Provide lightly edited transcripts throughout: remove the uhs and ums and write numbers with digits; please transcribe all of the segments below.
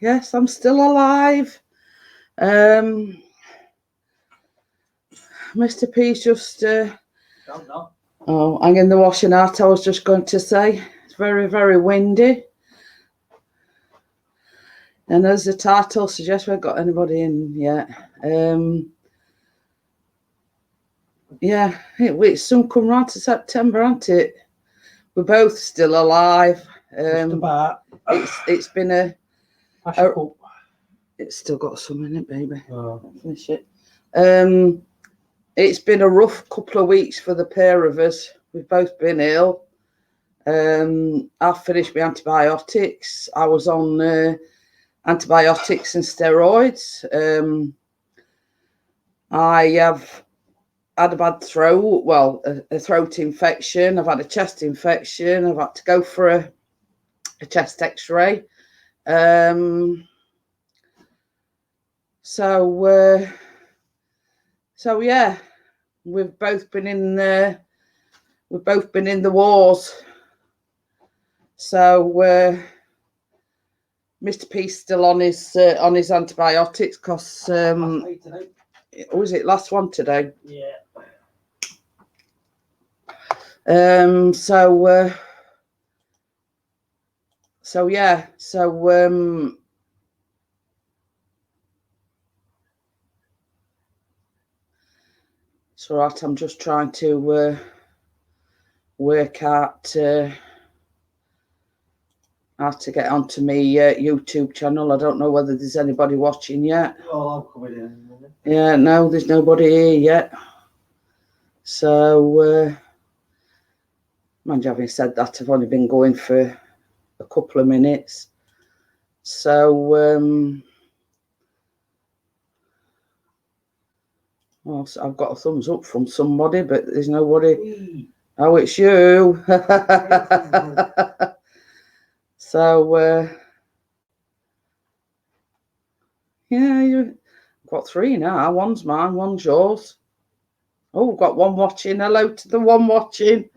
Yes, I'm still alive. Mr. P's just hanging the washing out. I was just going to say it's very, very windy. And as the title suggests, we haven't got anybody in yet. Yeah, it's soon come round to September, hasn't it? We're both still alive. Just about. It's been a. Cool. It's still got some in it, baby. Oh. Finish it. It's been a rough couple of weeks for the pair of us. We've both been ill. I've finished my antibiotics. I was on antibiotics and steroids. I have had a bad throat, a throat infection. I've had a chest infection. I've had to go for a chest x-ray. So yeah, we've both been in the wars. So Mr. P's still on his antibiotics because was it last one today? Yeah. It's all right. I'm just trying to work out how to get onto my YouTube channel. I don't know whether there's anybody watching yet. Oh, I'm coming in a minute. Yeah, no, there's nobody here yet. So, mind you, having said that, I've only been going for a couple of minutes. So, well, so I've got a thumbs up from somebody, but there's nobody. Oh, it's you. So, yeah, you've got three now. One's mine, one's yours. Oh, we've got one watching. Hello to the one watching.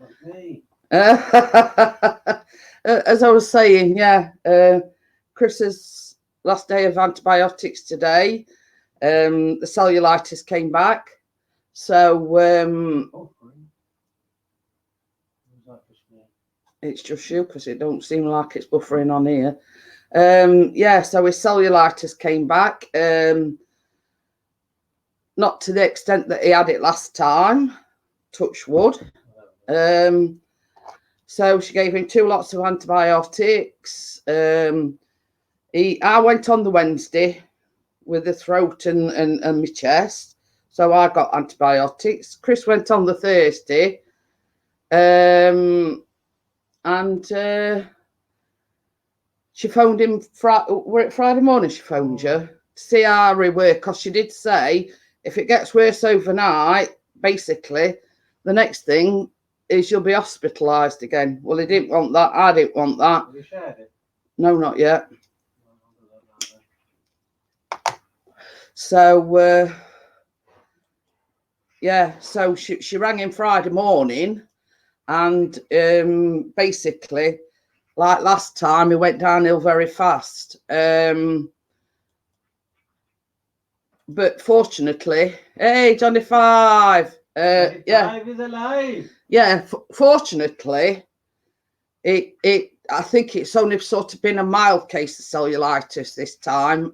As I was saying, yeah, Chris's last day of antibiotics today. The cellulitis came back. So, it's just you because it don't seem like it's buffering on here. Yeah, so his cellulitis came back. Not to the extent that he had it last time, touch wood. So she gave him 2 lots of antibiotics. I went on the Wednesday with the throat and my chest. So I got antibiotics. Chris went on the Thursday. And she phoned him, Friday morning she phoned you to see how he were, because she did say if it gets worse overnight, basically, the next thing is you'll be hospitalised again. Well, he didn't want that. I didn't want that. Have you shared it? No, not yet. So, yeah, so she rang him Friday morning and basically, like last time, he went downhill very fast. But fortunately, hey, Johnny Five. Johnny Yeah. Five is alive. Yeah, fortunately, I think it's only sort of been a mild case of cellulitis this time.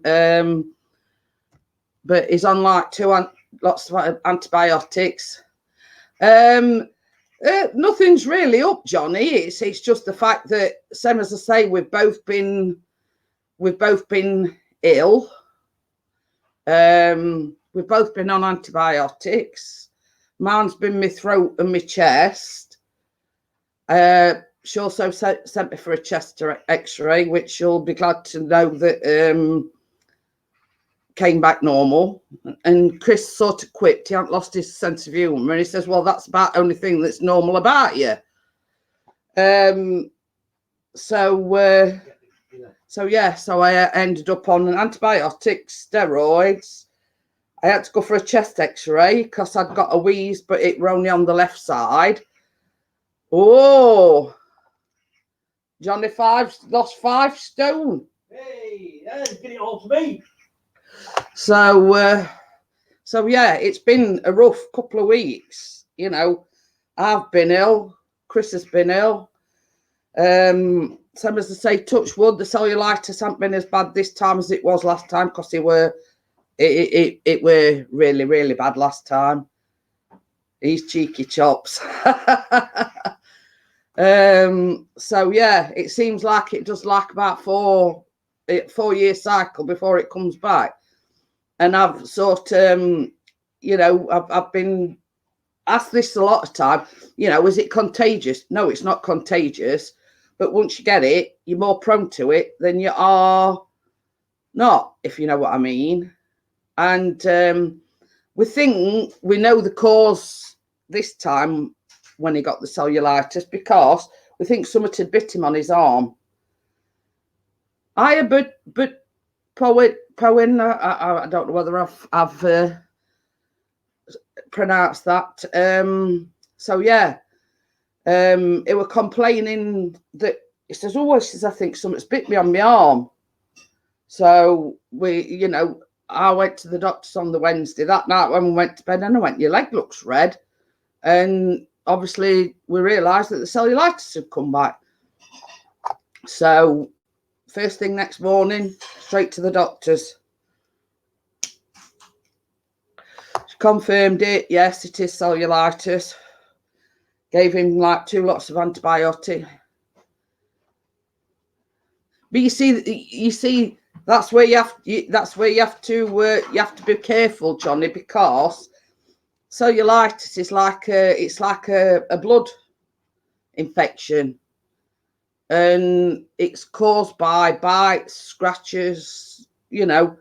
But he's on like lots of antibiotics. Nothing's really up, Johnny. It's just the fact that, same as I say, we've both been ill. We've both been on antibiotics. Mine's been my throat and my chest. She also sent me for a chest x-ray, which you'll be glad to know that came back normal. And Chris sort of quipped, he hadn't lost his sense of humour, and he says, well, that's about the only thing that's normal about you. So I ended up on antibiotics, steroids. I had to go for a chest x-ray because I'd got a wheeze, but it were only on the left side. Oh, Johnny Five's lost 5 stone. Hey, Yeah, get it all to me. So, so yeah, it's been a rough couple of weeks. You know, I've been ill. Chris has been ill. Same as I say, touch wood, the cellulitis hasn't been as bad this time as it was last time because it were really, really bad last time. These cheeky chops. So yeah, it seems like it does like about 4-year cycle before it comes back. And I've sort you know, I've been asked this a lot of time, you know, is it contagious? No, it's not contagious. But once you get it, you're more prone to it than you are not, if you know what I mean. And we think we know the cause this time when he got the cellulitis because we think something had bit him on his arm. But Powin, I don't know whether I've pronounced that. So yeah, he were complaining that he says, "Oh, he says I think something's bit me on my arm." So you know, I went to the doctors on the Wednesday that night when we went to bed, and I went, "Your leg looks red," and obviously we realised that the cellulitis had come back. So first thing next morning, straight to the doctors. She confirmed it. Yes, it is cellulitis. Gave him like 2 lots of antibiotic. But you see, that's where you have to be careful, Johnny, because cellulitis is like a blood infection, and it's caused by bites, scratches, you know,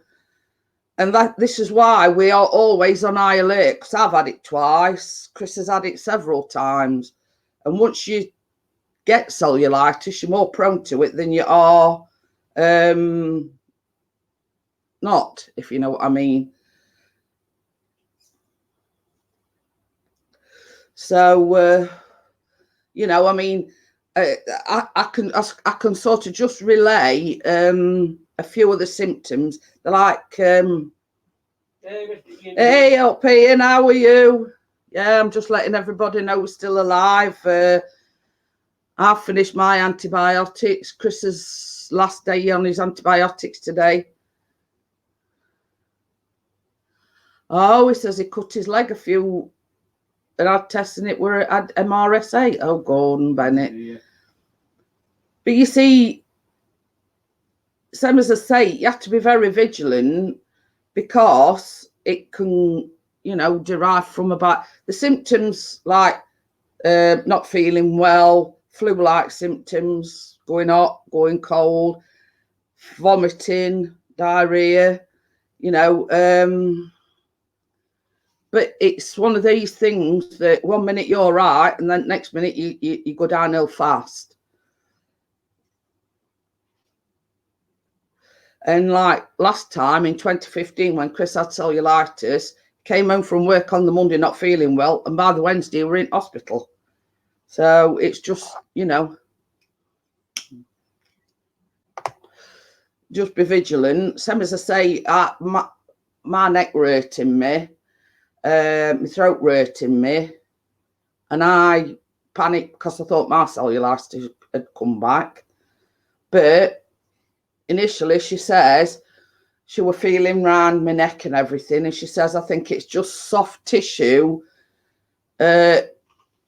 and this is why we are always on high alert. Because I've had it twice, Chris has had it several times, and once you get cellulitis, you're more prone to it than you are not, if you know what I mean. So you know, I mean, I can sort of just relay a few of the symptoms. They're like, hey, up Ian, how are you? Yeah, I'm just letting everybody know we're still alive. I've finished my antibiotics. Chris's last day on his antibiotics today. Oh, he says he cut his leg a few, and I'm testing it where it had MRSA. Oh, Gordon Bennett. Yeah. But you see, same as I say, you have to be very vigilant because it can, you know, derive from about the symptoms like not feeling well, flu-like symptoms, going hot, going cold, vomiting, diarrhea, you know. But it's one of these things that 1 minute you're right, and then next minute you go downhill fast. And like last time in 2015, when Chris had cellulitis, came home from work on the Monday not feeling well, and by the Wednesday we're in hospital. So it's just, you know, just be vigilant. Same as I say, my neck were hurting me, my throat were hurting me, and I panicked because I thought my cellulitis had come back. But initially she says she was feeling round my neck and everything, and she says I think it's just soft tissue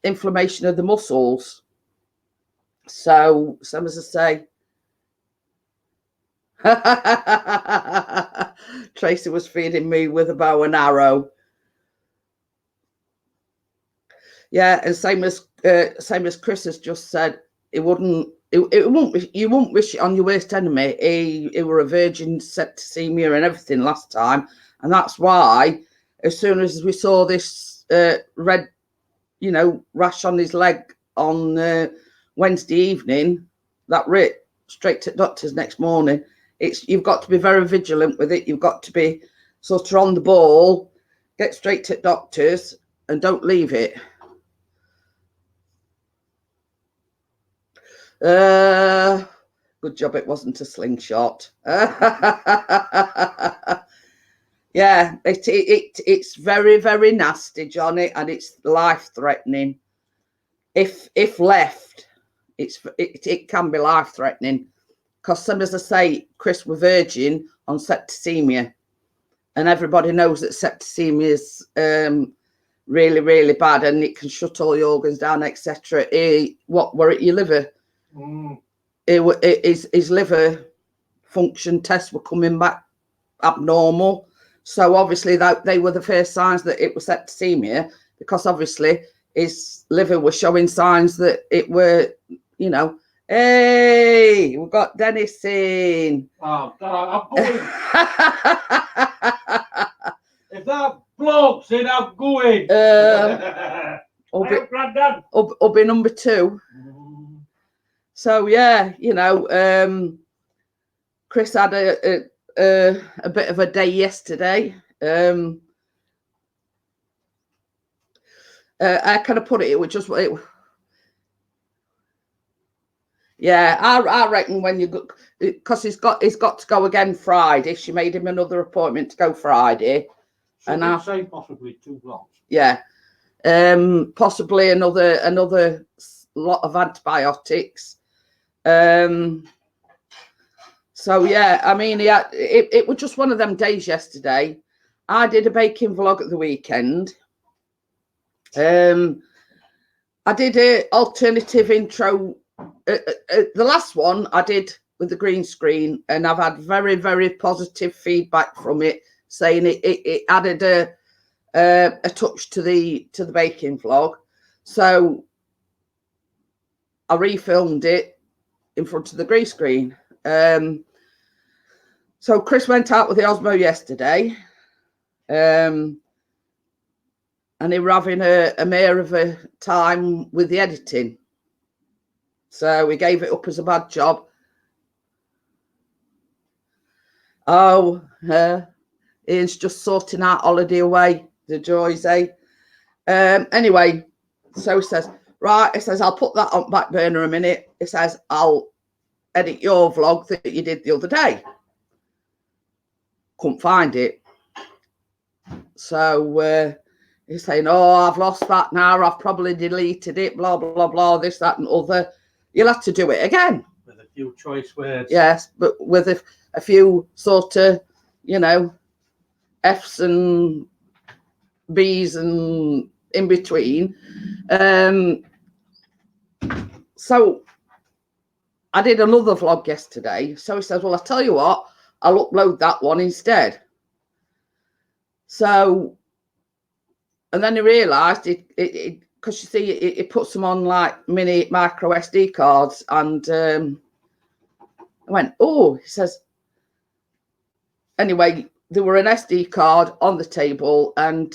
inflammation of the muscles. So same as I say, Tracy was feeding me with a bow and arrow. Yeah, and same as Chris has just said, you wouldn't wish it on your worst enemy. He were a virgin septicemia and everything last time, and that's why as soon as we saw this red, you know, rash on his leg on Wednesday evening, that writ straight to doctors next morning. You've got to be very vigilant with it. You've got to be sort of on the ball, get straight to doctors, and don't leave it. Good Good job it wasn't a slingshot. Yeah, it's very, very nasty, Johnny, and it's life-threatening. If left, it can be life-threatening. Because some, as I say, Chris were virgin on septicemia, and everybody knows that septicemia is really, really bad, and it can shut all your organs down, etc. What were it? Your liver? His liver function tests were coming back abnormal. So obviously they were the first signs that it was septicemia, because obviously his liver was showing signs that it were, you know, hey, we've got Dennis in. Oh, God, I'm going. If that bloke's in, I'm going. Granddad. Hubby number 2. So yeah, you know, Chris had a bit of a day yesterday. How can I put it? It was just yeah. I reckon when you go, because he's got to go again Friday. She made him another appointment to go Friday, So and I say possibly 2 blocks. Yeah, possibly another lot of antibiotics. So yeah, I mean, it was just one of them days yesterday. I did a baking vlog at the weekend. I did a alternative intro. The last one I did with the green screen, and I've had very, very positive feedback from it, saying it added a touch to the baking vlog. So I refilmed it in front of the green screen. So Chris went out with the Osmo yesterday, and he were having a mare of a time with the editing. So we gave it up as a bad job. Oh, Ian's just sorting out holiday away, the joys, eh? Anyway, so he says, right, he says, I'll put that on back burner a minute. He says, I'll edit your vlog that you did the other day. Couldn't find it. So he's saying, oh, I've lost that now. I've probably deleted it, blah, blah, blah, this, that, and other. You'll have to do it again. With a few choice words. Yes, but with a few sort of, you know, F's and B's and in between. So I did another vlog yesterday. So he says, well, I'll tell you what, I'll upload that one instead. So, and then he realised it because you see, it puts them on like mini micro SD cards, and I went, oh, he says, anyway, there were an SD card on the table, and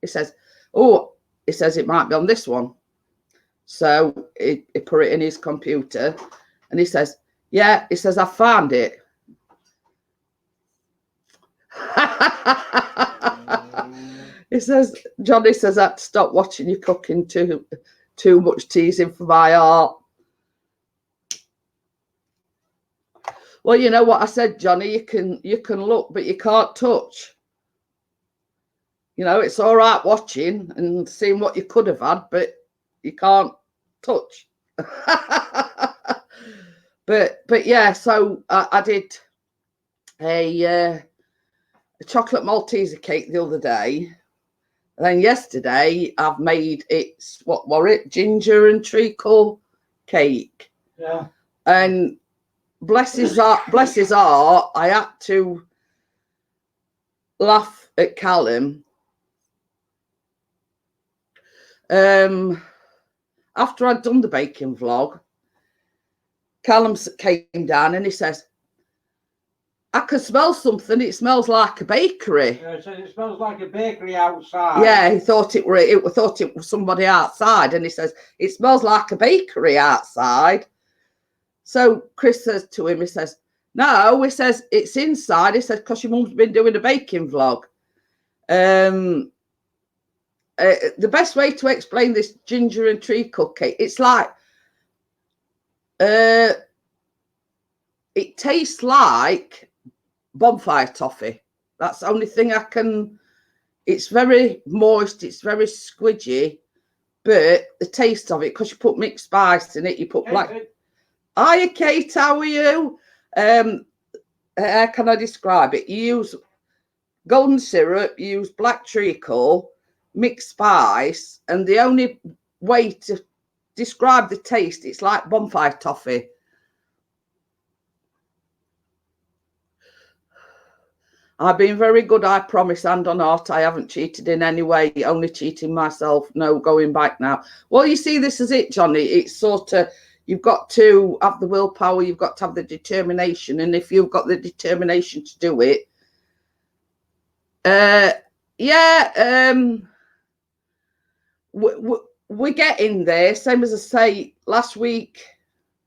he says, oh, he says it might be on this one. So he put it in his computer, and he says, yeah, he says, I found it. He says, Johnny says, I had to stop watching you cooking, too much teasing for my art. Well, you know what I said, Johnny, you can look, but you can't touch. You know, it's all right watching and seeing what you could have had, but you can't touch. but yeah, so I did a chocolate Malteser cake the other day. And then yesterday I've made what were it? Ginger and treacle cake. Yeah. And bless his heart, I had to laugh at Callum. After I'd done the baking vlog, Callum came down and he says, I can smell something. It smells like a bakery. Yeah, so it smells like a bakery outside. Yeah, he thought it was somebody outside, and he says it smells like a bakery outside. So Chris says to him, he says, no, he says it's inside. He says because your mum's been doing a baking vlog. The best way to explain this ginger and treacle cake, it's like it tastes like bonfire toffee. That's the only thing I can. It's very moist, it's very squidgy, but the taste of it, because you put mixed spice in it, you put black. Hiya, Kate, how are you? How can I describe it? You use golden syrup, you use black treacle, mixed spice, and the only way to describe the taste, it's like bonfire toffee. I've been very good, I promise, and on art. I haven't cheated in any way, only cheating myself. No going back now. Well, you see, this is it, Johnny. It's sort of, you've got to have the willpower, you've got to have the determination. And if you've got the determination to do it, we're getting there. Same as I say, last week,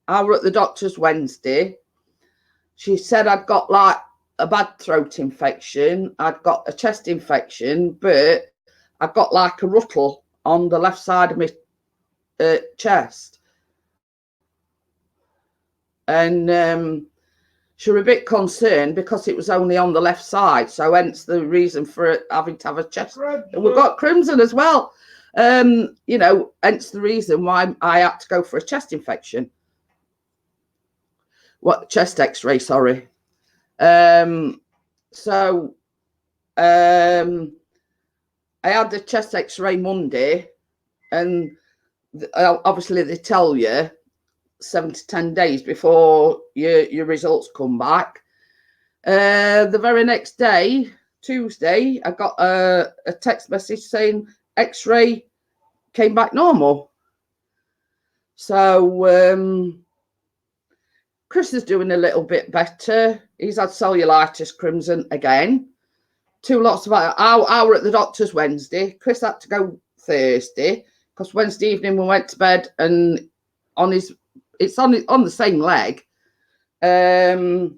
I were at the doctor's Wednesday. She said I'd got like a bad throat infection. I'd got a chest infection, but I got like a ruttle on the left side of my chest. And she was a bit concerned because it was only on the left side. So hence the reason for having to have a chest. We've got crimson as well. You know, hence the reason why I had to go for a chest infection. Chest x-ray, sorry. So I had the chest x-ray Monday, and obviously they tell you 7 to 10 days before your results come back. The very next day, Tuesday, I got a text message saying x-ray came back normal. So Chris is doing a little bit better. He's had cellulitis, crimson again. 2 lots of hour at the doctor's Wednesday. Chris had to go Thursday because Wednesday evening we went to bed, and it's on the same leg. It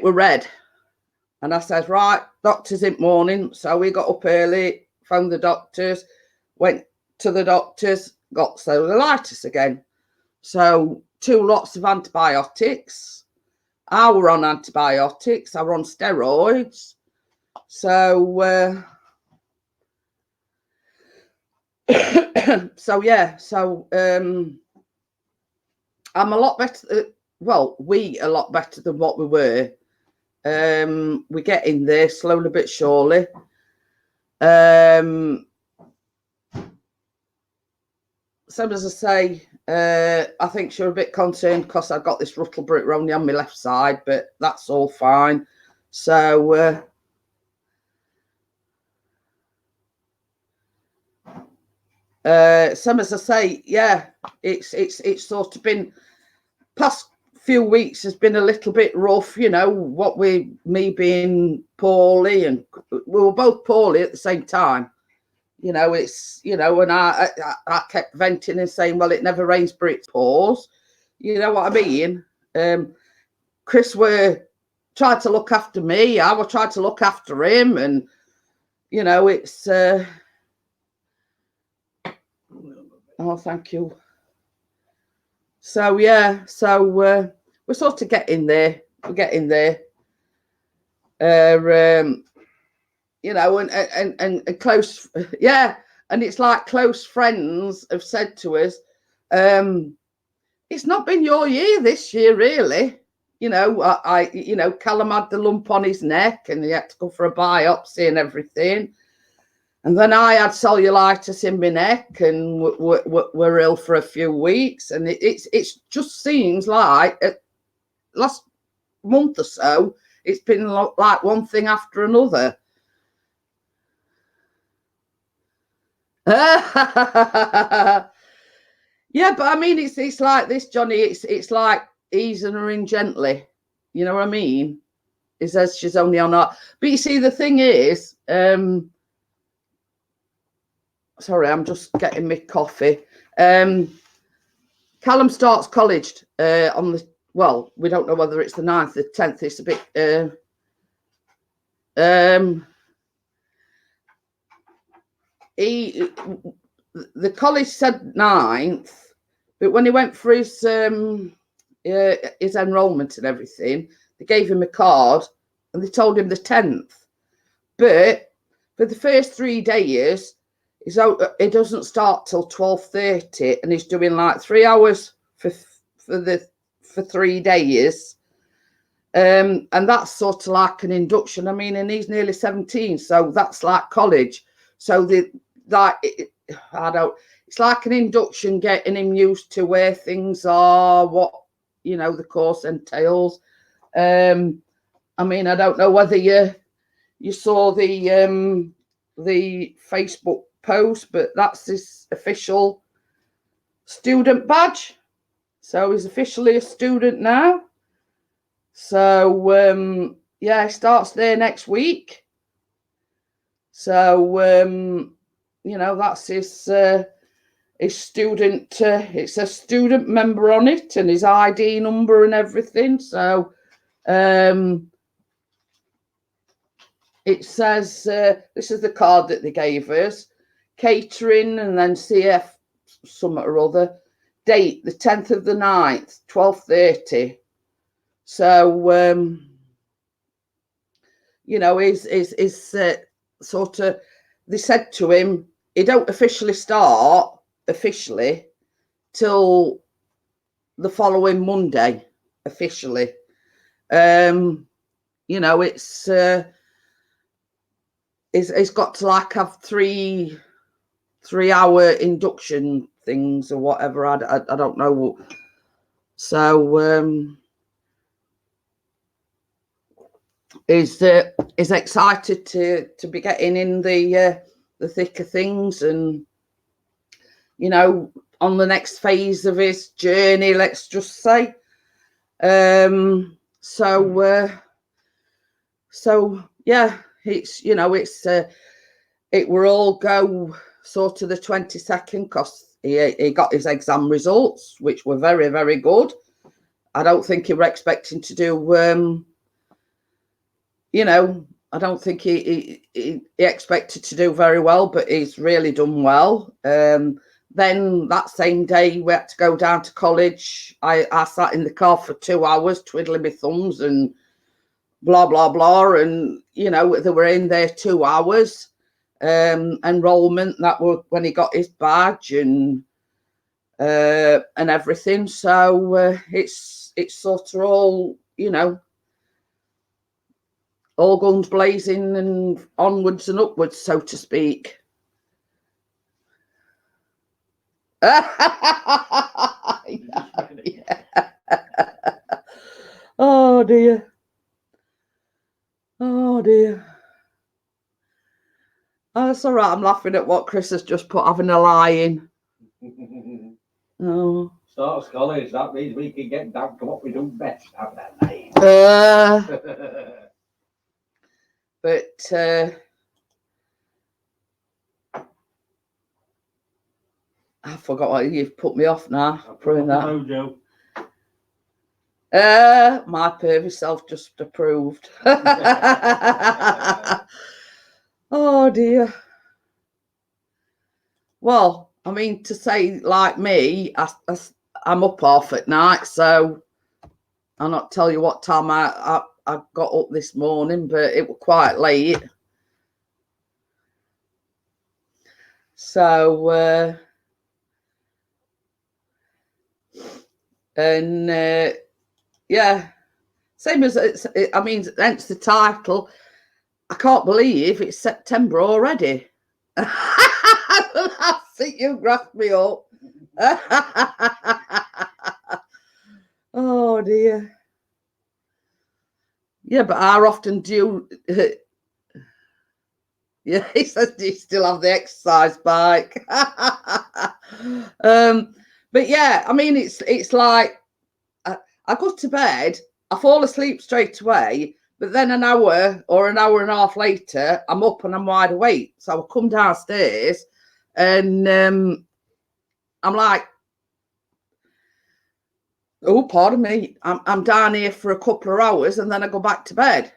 were red, and I said, right, doctor's in morning. So we got up early, phoned the doctors, went to the doctors, got cellulitis again. So 2 lots of antibiotics. I were on antibiotics. I were on steroids. So so yeah. So I'm a lot better. Well, we a lot better than what we were. We're getting there slowly but surely. Same as I say, I think she was a bit concerned because I got this ruttle only on my left side, but that's all fine. So same as I say, yeah, it's sort of been past few weeks has been a little bit rough, you know, what with me being poorly, and we were both poorly at the same time. You know, it's, you know, and I kept venting and saying, well, it never rains but it pours. You know what I mean? Chris were trying to look after me. I was trying to look after him. And, you know, it's... oh, thank you. So, yeah. So, we're sort of getting there. We're getting there. You know, and close, yeah, and it's like close friends have said to us, it's not been your year this year, really. You know, you know, Callum had the lump on his neck and he had to go for a biopsy and everything. And then I had cellulitis in my neck and we're ill for a few weeks. And it just seems like last month or so, it's been like one thing after another. Yeah, but I mean, it's like this, Johnny. It's like easing her in gently. You know what I mean? It says she's only on her. But you see, the thing is, sorry, I'm just getting my coffee. Callum starts college on the, well, we don't know whether it's the 9th, the 10th. It's a bit the college said 9th, but when he went for his his enrolment and everything. They gave him a card and they told him the 10th. But for the first 3 days, it doesn't start till 12:30, and he's doing like 3 hours for 3 days. And that's sort of like an induction. I mean, and he's nearly 17, so that's like college. So it's like an induction, getting him used to where things are, what the course entails. I mean, I don't know whether you saw the Facebook post, but that's his official student badge. So he's officially a student now. So yeah, he starts there next week. So that's his student. It's a student member on it, and his ID number and everything. So it says this is the card that they gave us. Catering, and then CF something or other. Date the 10th of the 9th, 12:30. So is sort of, they said to him, he don't officially start till the following Monday officially. It's got to like have 3-hour induction things or whatever. I don't know. So is excited to be getting in the thick of things, and on the next phase of his journey, let's just say. So yeah, it's it will all go sort of the 22nd, because he got his exam results, which were very, very good. I don't think he were expecting to do I don't think he expected to do very well, but he's really done well. Then that same day, we had to go down to college. I sat in the car for 2 hours, twiddling my thumbs and blah, blah, blah. And, they were in there 2 hours. Enrollment, that was when he got his badge and everything. So it's sort of all, all guns blazing and onwards and upwards, so to speak. Yeah. Oh dear. Oh dear. Oh, it's all right. I'm laughing at what Chris has just put, having a lie in. Oh. Start of college, that means we can get down to what we do best, have that name. But I forgot what you've put me off now. Proving that. Mojo. My pervy self just approved. Oh dear. Well, I mean, to say like me, I'm up half at night, so I'll not tell you what time I got up this morning, but it was quite late. So yeah, same as I mean, hence the title. I can't believe it's September already. I think you grasped me up. Oh dear. Yeah, but how often do you? Yeah, he says, do you still have the exercise bike? But yeah, I mean, it's like I go to bed, I fall asleep straight away, but then an hour or an hour and a half later, I'm up and I'm wide awake. So I come downstairs and I'm like, oh, pardon me, I'm down here for a couple of hours and then I go back to bed.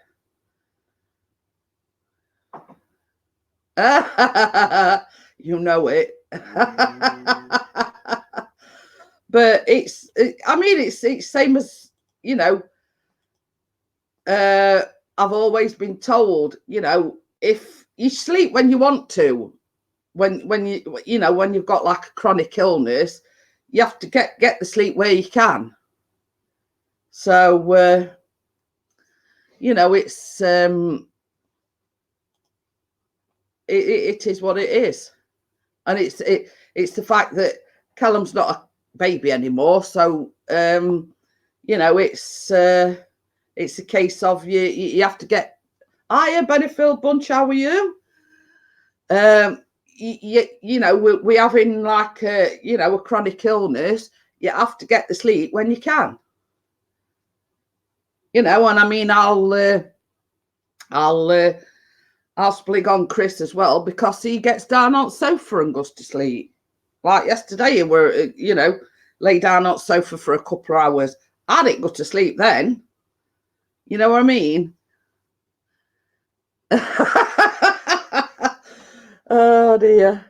You know it. But I mean, it's same as, you know, I've always been told, you know, if you sleep when you want to, when you know, when you've got like a chronic illness, you have to get the sleep where you can. So you know, it's it is what it is, and it's the fact that Callum's not a baby anymore. So you know, it's a case of you have to get. Hiya, Bennyfield Bunch, how are you? You know, we having like a, you know, a chronic illness. You have to get the sleep when you can. You know, and I mean, I'll splig on Chris as well, because he gets down on sofa and goes to sleep. Like yesterday, we're, you know, lay down on sofa for a couple of hours. I didn't go to sleep then. You know what I mean? Oh dear.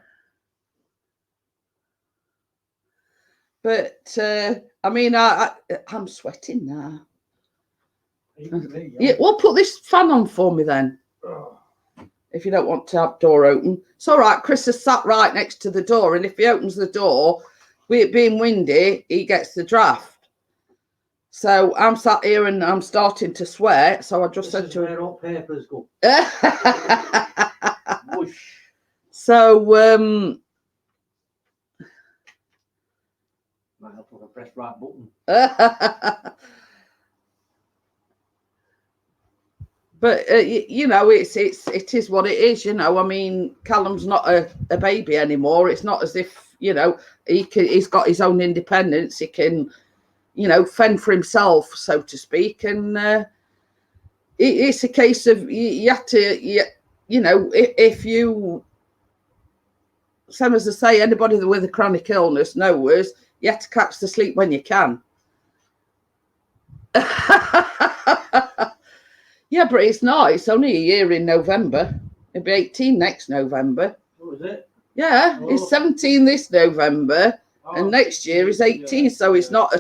But I mean, I'm sweating now. Yeah, well, put this fan on for me then. If you don't want to have door open. It's all right. Chris has sat right next to the door, and if he opens the door, with it being windy, he gets the draft. So I'm sat here and I'm starting to sweat. So I just said to him, all papers go. So might have to press right button. But you know, it is what it is. You know, I mean, Callum's not a baby anymore. It's not as if, you know, he's got his own independence. He can, you know, fend for himself, so to speak. And it's a case of you have to, you know, if you, same as I say, anybody with a chronic illness knows you have to catch the sleep when you can. Yeah, but it's not. It's only a year in November. It'll be 18 next November. Oh, is it? Yeah, it's 17 this November, and next year is 18. Yeah, so it's not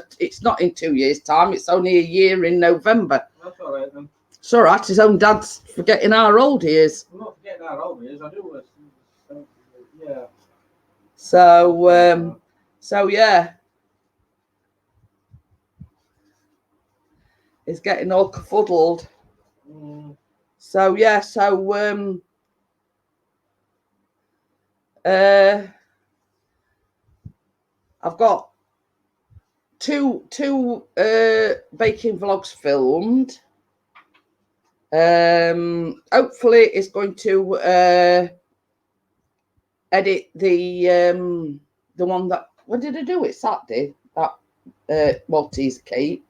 in 2 years' time. It's only a year in November. That's all right then. It's all right. His own dad's forgetting how old he is. I'm not forgetting how old he is. I do. Yeah. So yeah. He's getting all kerfuddled. So yeah, so I've got two baking vlogs filmed. Hopefully it's going to edit the one that, when did I do it? Saturday, that Maltese cake.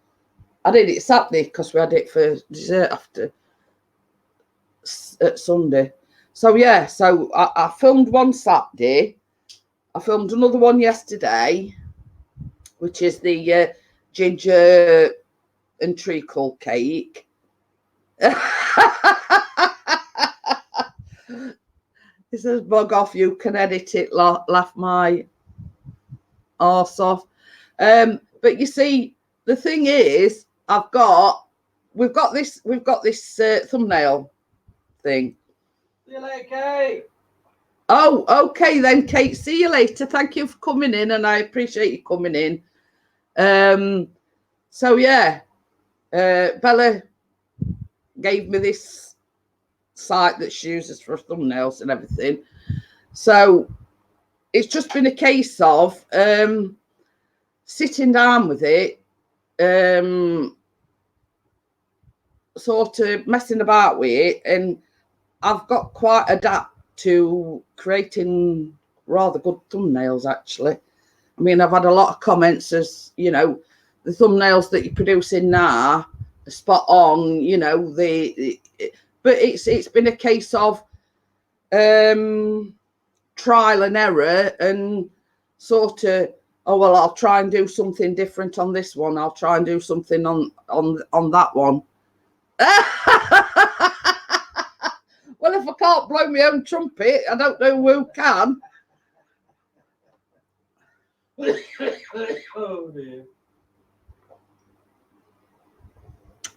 I did it Saturday because we had it for dessert after Sunday. So yeah, so I filmed one Saturday. I filmed another one yesterday, which is the ginger and treacle cake. It says, bug off, you can edit it, laugh my arse off. But you see, the thing is, we've got this thumbnail thing. See you later, Kate. Oh, okay then, Kate. See you later. Thank you for coming in, and I appreciate you coming in. So yeah, Bella gave me this site that she uses for thumbnails and everything. So it's just been a case of sitting down with it, sort of messing about with it, and I've got quite adapt to creating rather good thumbnails, actually. I mean, I've had a lot of comments as, you know, the thumbnails that you're producing now are spot on, you know, but it's been a case of trial and error, and sort of, oh well, I'll try and do something different on this one, I'll try and do something on that one. Well, if I can't blow my own trumpet, I don't know who can. Oh dear.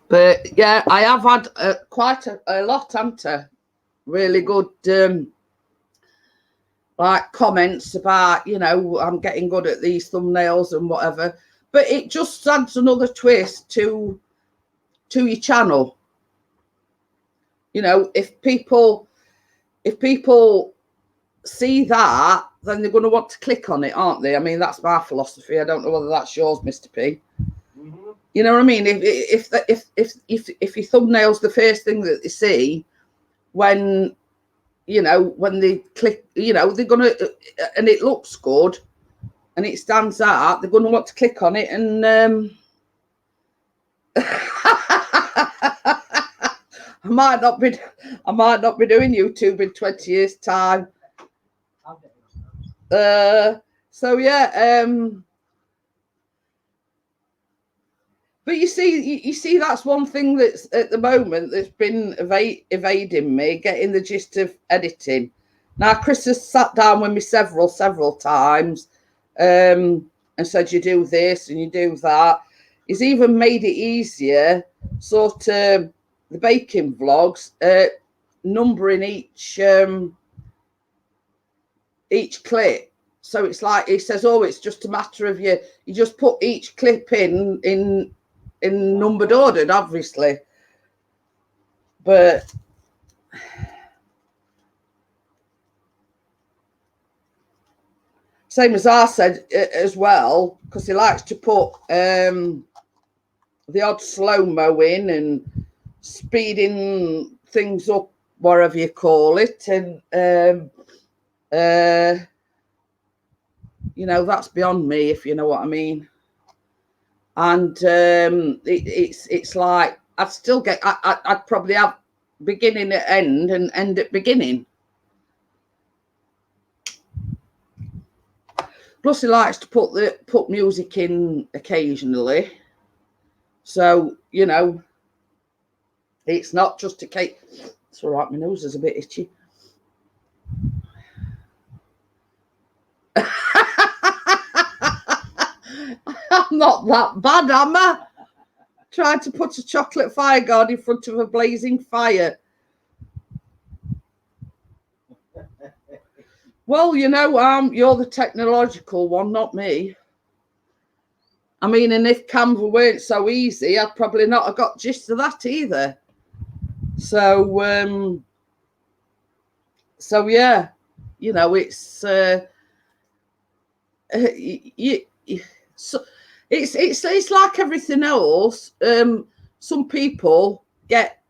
But yeah, I have had quite a lot, haven't I? Really good, like comments about, you know, I'm getting good at these thumbnails and whatever. But it just adds another twist to your channel. You know, if people see that, then they're going to want to click on it, aren't they? I mean, that's my philosophy. I don't know whether that's yours, Mr. P. Mm-hmm. You know what I mean? If your thumbnail's the first thing that they see when, you know, when they click, you know, they're gonna, and it looks good and it stands out, they're gonna want to click on it. And I might not be doing YouTube in 20 years' time. So yeah, but you see, that's one thing that's at the moment that's been evading me, getting the gist of editing. Now, Chris has sat down with me several times and said, you do this and you do that. He's even made it easier, sort of the baking vlogs, numbering each clip. So it's like, he says, oh, it's just a matter of you just put each clip in numbered ordered, obviously. But same as I said as well, because he likes to put the odd slow-mo in and speeding things up, whatever you call it. And you know, that's beyond me, if you know what I mean. And it's like I'd still get, I'd probably have beginning at end and end at beginning. Plus, he likes to put music in occasionally, so you know, it's not just a case. It's all right, my nose is a bit itchy. I'm not that bad, am I? Trying to put a chocolate fire guard in front of a blazing fire. Well, you know, you're the technological one, not me. I mean, and if Canva weren't so easy, I'd probably not have got gist of that either. So, so yeah, you know, it's so it's like everything else. Some people get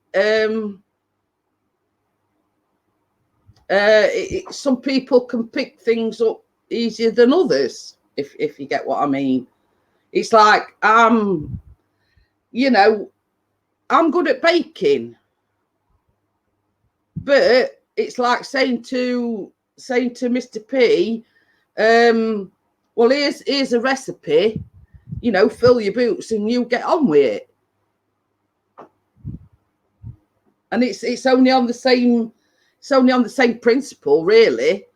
some people can pick things up easier than others, if you get what I mean. It's like you know, I'm good at baking, but it's like saying to Mr. P, well, here's a recipe, you know, fill your boots and you get on with it. And it's only on the same principle, really.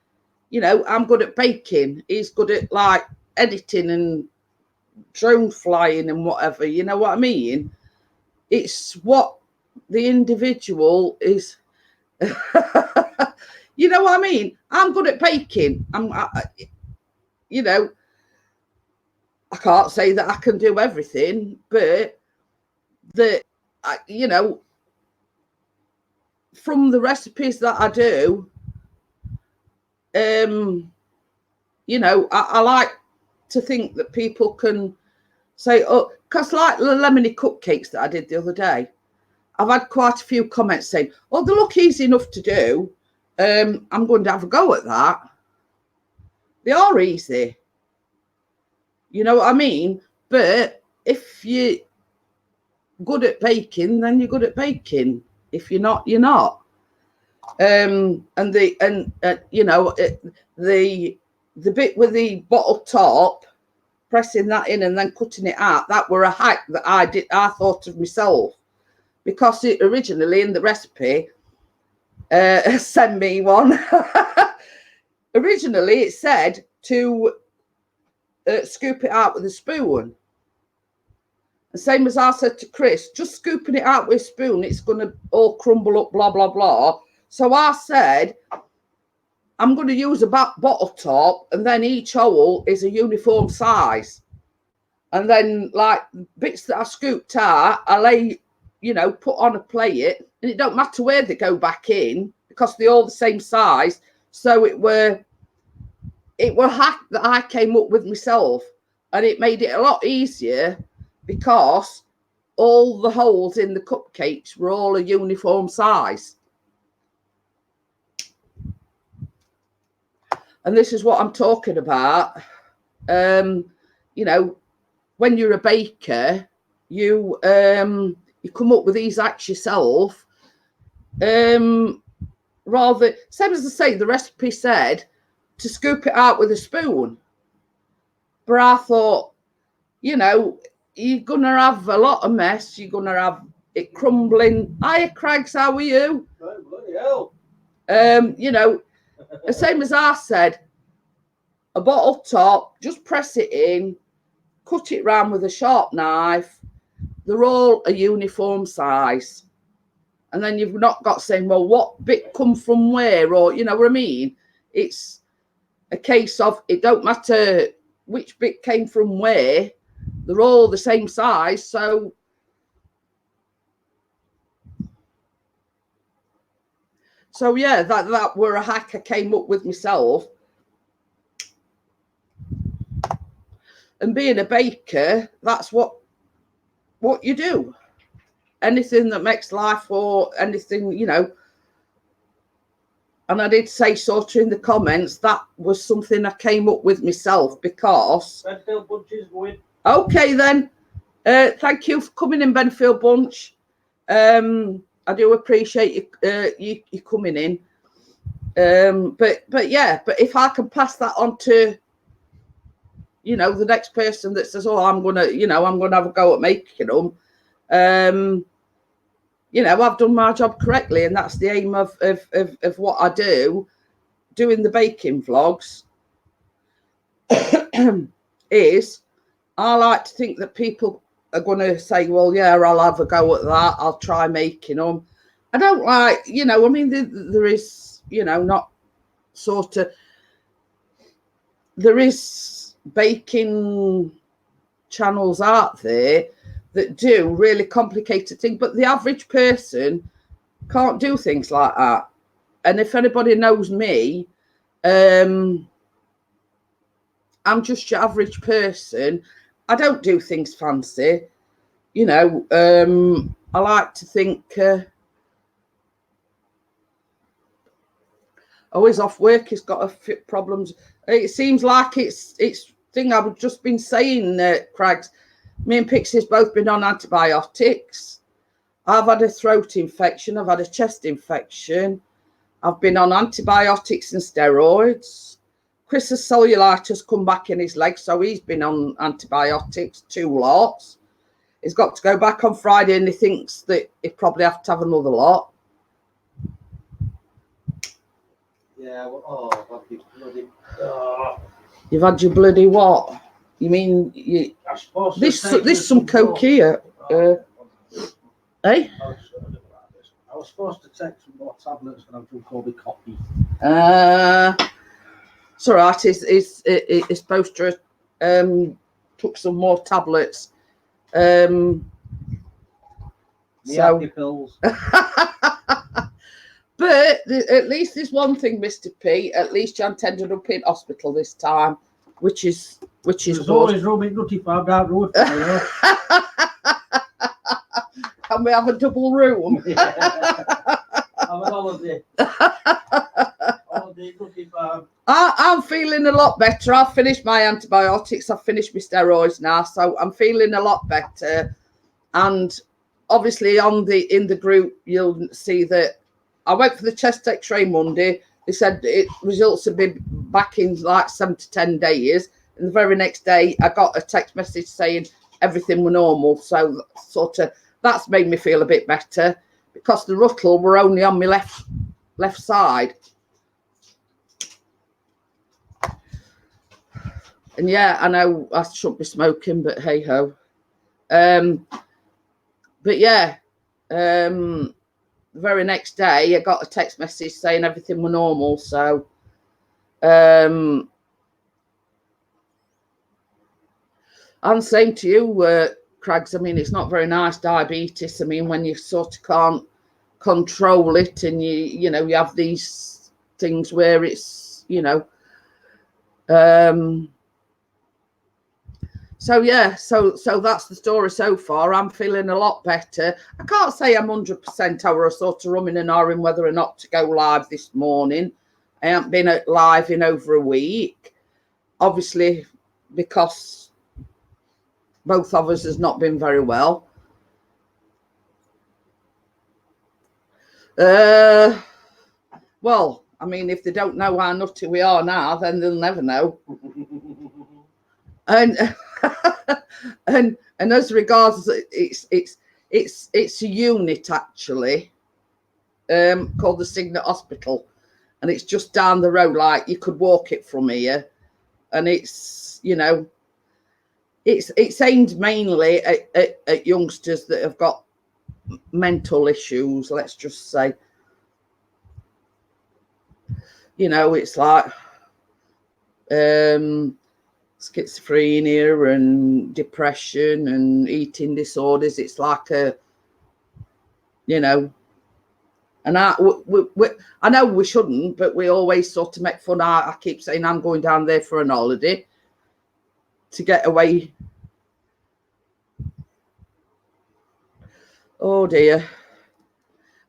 You know, I'm good at baking. He's good at like editing and drone flying and whatever. You know what I mean? It's what the individual is. You know what I mean? I'm good at baking. You know, I can't say that I can do everything, but you know, from the recipes that I do, you know, I like to think that people can say, oh, because like the lemony cupcakes that I did the other day, I've had quite a few comments saying, oh, they look easy enough to do. I'm going to have a go at that. They are easy. You know what I mean? But if you're good at baking, then you're good at baking. If you're not, you're not. And you know, the bit with the bottle top, pressing that in and then cutting it out, that were a hack that I thought of myself, because it originally in the recipe, send me one. Originally it said to scoop it out with a spoon. The same as I said to Chris, just scooping it out with a spoon, it's going to all crumble up, blah, blah, blah. So I said, I'm going to use a bottle top, and then each hole is a uniform size. And then, like, bits that I scooped out, I lay, you know, put on a plate, and it don't matter where they go back in because they're all the same size. So it were a hack that I came up with myself, and it made it a lot easier because all the holes in the cupcakes were all a uniform size. And this is what I'm talking about. You know, when you're a baker, you come up with these acts yourself. Rather, same as I say, the recipe said to scoop it out with a spoon. But I thought, you know, you're gonna have a lot of mess. You're gonna have it crumbling. Hiya, Craigs, how are you? Oh, bloody hell. You know, the same as I said, a bottle top, just press it in, cut it round with a sharp knife. They're all a uniform size. And then you've not got saying, well, what bit come from where? Or, you know what I mean? It's a case of it don't matter which bit came from where. They're all the same size. So yeah, that were a hack I came up with myself. And being a baker, that's what you do. Anything that makes life, or anything, you know. And I did say sort of in the comments, that was something I came up with myself because... Benfield Bunch is going. Okay, then. Thank you for coming in, Benfield Bunch. I do appreciate you coming in. But yeah, but if I can pass that on to, you know, the next person that says, oh, I'm gonna have a go at making them. You know, I've done my job correctly, and that's the aim of what I do, doing the baking vlogs. Is I like to think that people are going to say, well, yeah, I'll have a go at that. I'll try making them. I don't like, you know, I mean, there is, you know, not sort of, there is baking channels out there that do really complicated things, but the average person can't do things like that. And if anybody knows me, I'm just your average person. I don't do things fancy, you know. I like to think always off work, he's got a few problems. It seems like it's thing I've just been saying, Craigs. Me and Pixie's both been on antibiotics. I've had a throat infection. I've had a chest infection. I've been on antibiotics and steroids. Chris's cellulitis come back in his leg, so he's been on antibiotics, 2 lots. He's got to go back on Friday, and he thinks that he probably have to have another lot. Yeah, well, oh, bloody, oh. You've had your bloody what? You mean you? This some coke here. Eh? I was supposed to take some more tablets, and I've drunk all the coffee. It's all right. It's supposed to took some more tablets. So Pills. But at least there's one thing, Mr. P. At least Jan ended up in hospital this time, which is There's good. always room in Nutty Farm down road, you know. Can we have a double room? Yeah. Have a holiday. Holiday Nutty Farm. I'm feeling a lot better. I've finished my antibiotics. I've finished my steroids now, so I'm feeling a lot better. And obviously, in the group, you'll see that I went for the chest X-ray Monday. They said results have been back in like 7 to 10 days. And the very next day, I got a text message saying everything were normal. So sort of that's made me feel a bit better because the ruttle were only on my left side. And yeah, I know I shouldn't be smoking, but hey ho. But yeah, the very next day I got a text message saying everything were normal. So and same to you, Craigs. I mean, it's not very nice, diabetes. I mean, when you sort of can't control it, and you know you have these things where it's, you know, so yeah, so that's the story so far. I'm feeling a lot better. I can't say I'm 100%. I was sort of rumming and ahhing whether or not to go live this morning. I haven't been live in over a week, obviously, because both of us has not been very well. Well, I mean, if they don't know how nutty we are now, then they'll never know. And and as regards, it's a unit actually, called the Signet Hospital, and it's just down the road. Like you could walk it from here, and it's, you know, it's aimed mainly at youngsters that have got mental issues. Let's just say, you know, it's like schizophrenia and depression and eating disorders. It's like a, you know, and I know we shouldn't, but we always sort of make fun. I keep saying I'm going down there for an holiday to get away. Oh dear.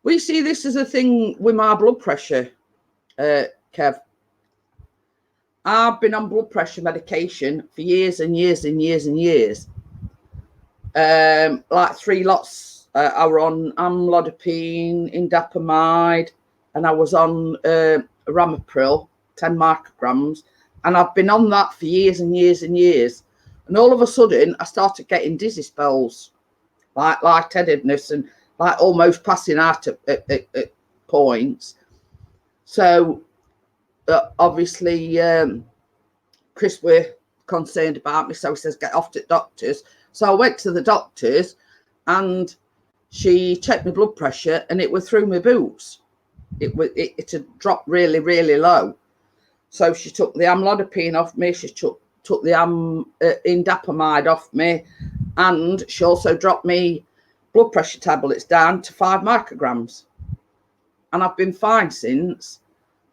We see this as a thing with my blood pressure, Kev. I've been on blood pressure medication for years and years and years and years. Like 3 lots. I were on amlodipine, indapamide, and I was on ramipril, 10 micrograms. And I've been on that for years and years and years. And all of a sudden, I started getting dizzy spells, like lightheadedness and like almost passing out at points. So obviously, Chris were concerned about me, so he says get off to the doctors. So I went to the doctors, and she checked my blood pressure, and it was through my boots. It had dropped really, really low. So she took the amlodipine off me. She took the indapamide off me, and she also dropped me blood pressure tablets down to 5 micrograms. And I've been fine since.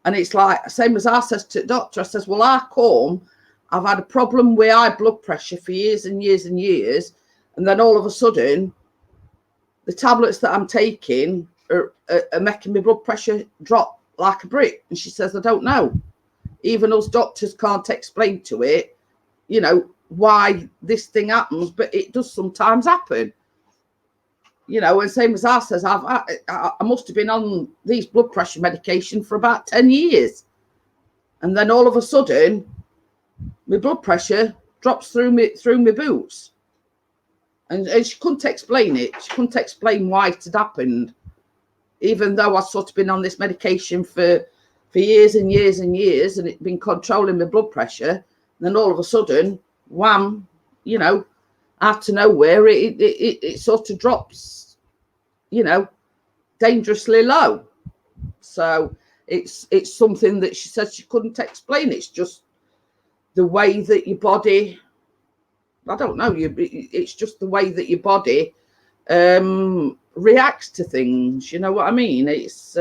And it's like, same as I says to the doctor, I says, well, I've had a problem with high blood pressure for years and years and years. And then all of a sudden, the tablets that I'm taking are making my blood pressure drop like a brick. And she says, I don't know. Even us doctors can't explain to it, you know, why this thing happens, but it does sometimes happen. You know, and same as I says, I must have been on these blood pressure medication for about 10 years. And then all of a sudden, my blood pressure drops through my boots. And she couldn't explain it. She couldn't explain why it had happened. Even though I've sort of been on this medication for years and years and years, and it's been controlling my blood pressure. And then all of a sudden, wham, you know, out of nowhere, it sort of drops, you know, dangerously low. So it's something that she said she couldn't explain. It's just the way that your body, I don't know, it's just the way that your body reacts to things. You know what I mean? It's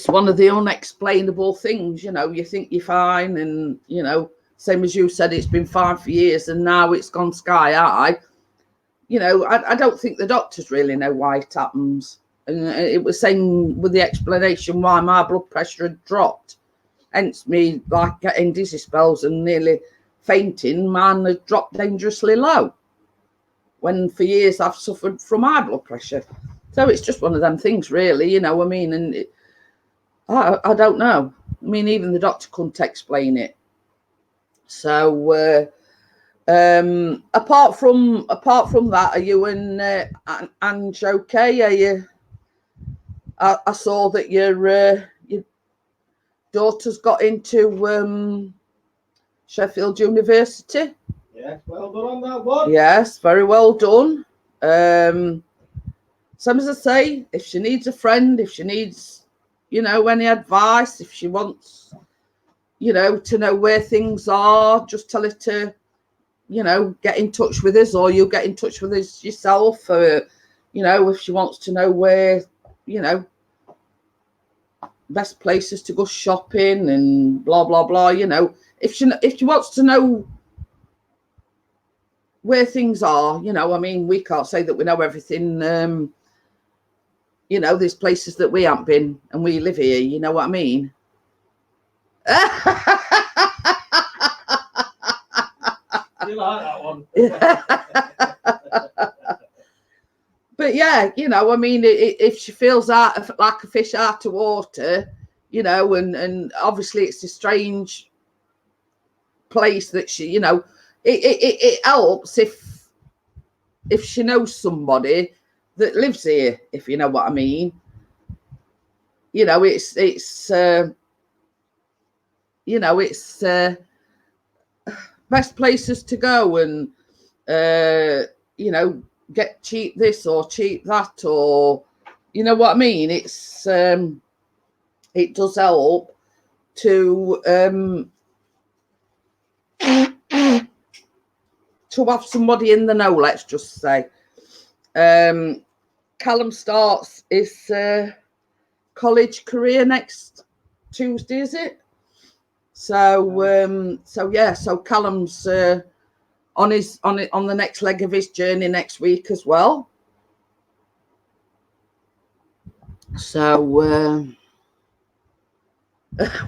one of the unexplainable things. You know, you think you're fine, and you know, same as you said, it's been fine for years, and now it's gone sky high. You know, I don't think the doctors really know why it happens. And it was saying with the explanation why my blood pressure had dropped, hence me like getting dizzy spells and nearly fainting. Mine had dropped dangerously low, when for years I've suffered from high blood pressure. So it's just one of them things, really. You know what I mean? And I don't know. I mean, even the doctor couldn't explain it. So apart from that, are you and Ange okay? Are you? I saw that you're daughter's got into Sheffield University. Yes, well done on that one. Yes, very well done. Same as I say, if she needs a friend, if she needs, you know, any advice, if she wants, you know, to know where things are, just tell her to, you know, get in touch with us, or you'll get in touch with us yourself. Or, you know, if she wants to know where, you know, best places to go shopping and blah blah blah, you know, if she wants to know where things are, you know, I mean, we can't say that we know everything. You know, there's places that we haven't been, and we live here, you know what I mean? You like that one? But yeah, you know, I mean, if she feels like a fish out of water, you know, and obviously it's a strange place that she, you know, it helps if she knows somebody that lives here, if you know what I mean. You know, it's you know, it's best places to go, and you know, get cheap this or cheap that, or you know what I mean. It's it does help to have somebody in the know, let's just say. Callum starts his college career next Tuesday, is it? So so yeah, so Callum's on the next leg of his journey next week as well. So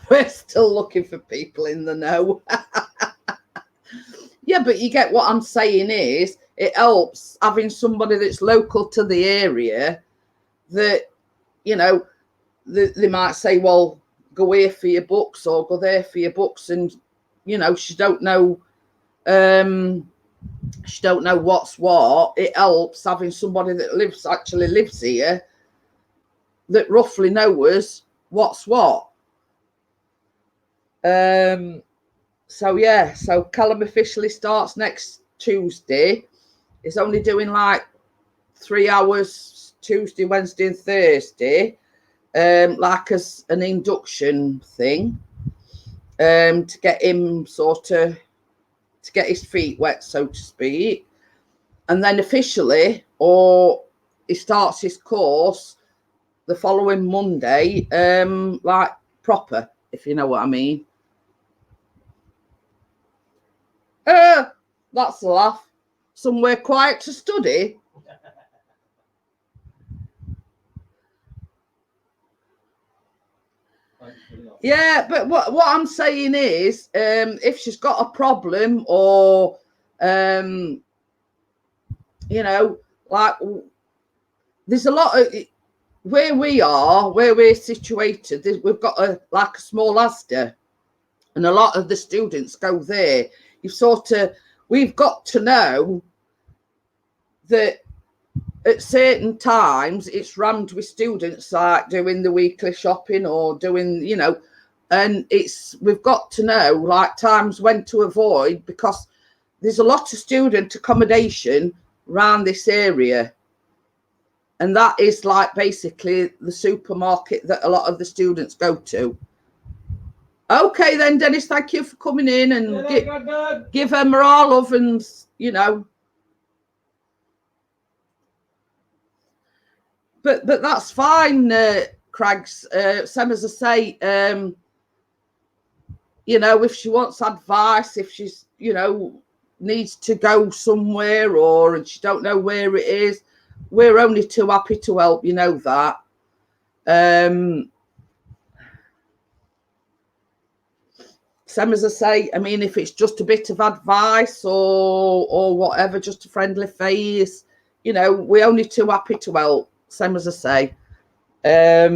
we're still looking for people in the know. Yeah, but you get what I'm saying is it helps having somebody that's local to the area that, you know, they might say, well, go here for your books or go there for your books, and you know, she don't know what's what. It helps having somebody that actually lives here that roughly knows what's what. So yeah, so Callum officially starts next Tuesday. It's only doing like 3 hours Tuesday, Wednesday and Thursday, like as an induction thing, to get him to get his feet wet, so to speak. And then officially, or he starts his course the following Monday, like proper, if you know what I mean. That's a laugh. Somewhere quiet to study. Yeah, but what I'm saying is, if she's got a problem, or you know, like there's a lot of where we're situated. We've got a small Asda, and a lot of the students go there. We've got to know that at certain times it's rammed with students, like doing the weekly shopping or doing, you know, and we've got to know like times when to avoid, because there's a lot of student accommodation around this area, and that is like basically the supermarket that a lot of the students go to. Okay then, Dennis, thank you for coming in, and give her morale love, and you know. But that's fine, Craigs. Same as I say, you know, if she wants advice, if she's, you know, needs to go somewhere, and she don't know where it is, we're only too happy to help, you know that. Same as I say, I mean, if it's just a bit of advice or whatever, just a friendly face, you know, we're only too happy to help. Same as I say. I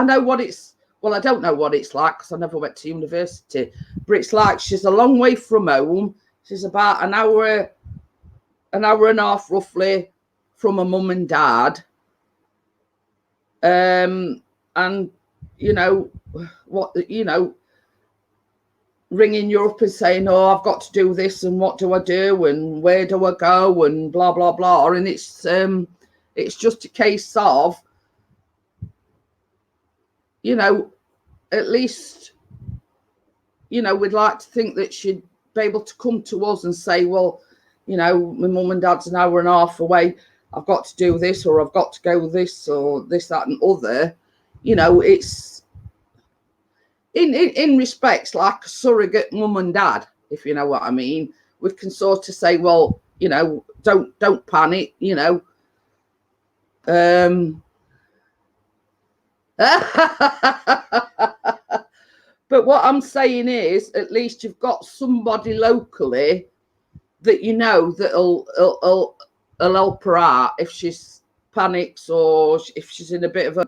know what it's, well, I don't know what it's like because I never went to university, but it's like she's a long way from home. She's about an hour and a half roughly from her mum and dad. And you know, what, you know, ringing you up and saying, oh, I've got to do this, and what do I do, and where do I go, and blah, blah, blah. And it's just a case of, you know, at least, you know, we'd like to think that she'd be able to come to us and say, well, you know, my mum and dad's an hour and a half away. I've got to do this, or I've got to go this, or this, that, and other. You know, it's in respects like a surrogate mum and dad, if you know what I mean. We can sort of say, well, you know, don't panic, you know. But what I'm saying is, at least you've got somebody locally that you know that'll help her out if she's panics, or if she's in a bit of a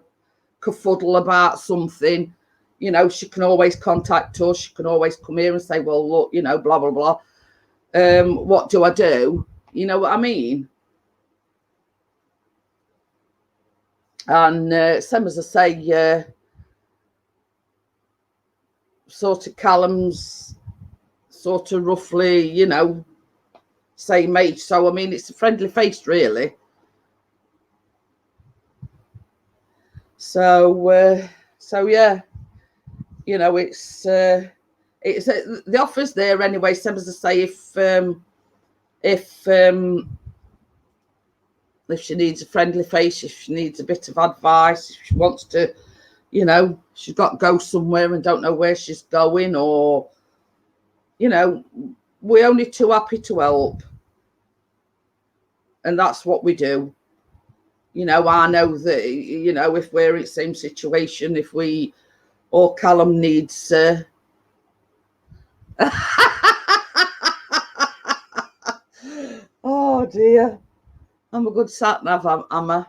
kerfuddle about something. You know, she can always contact us. She can always come here and say, well, look, you know, blah, blah, blah. What do I do? You know what I mean? And same as I say, sort of Callum's sort of roughly, you know, same age. So, I mean, it's a friendly face, really. So yeah, you know, it's the offer's there anyway. Same as I say, if she needs a friendly face, if she needs a bit of advice, if she wants to, you know, she's got to go somewhere and don't know where she's going, or, you know, we're only too happy to help. And that's what we do. You know, I know that, you know, if we're in the same situation, if we, or Callum needs... Oh, dear. I'm a good sat-nav, am I?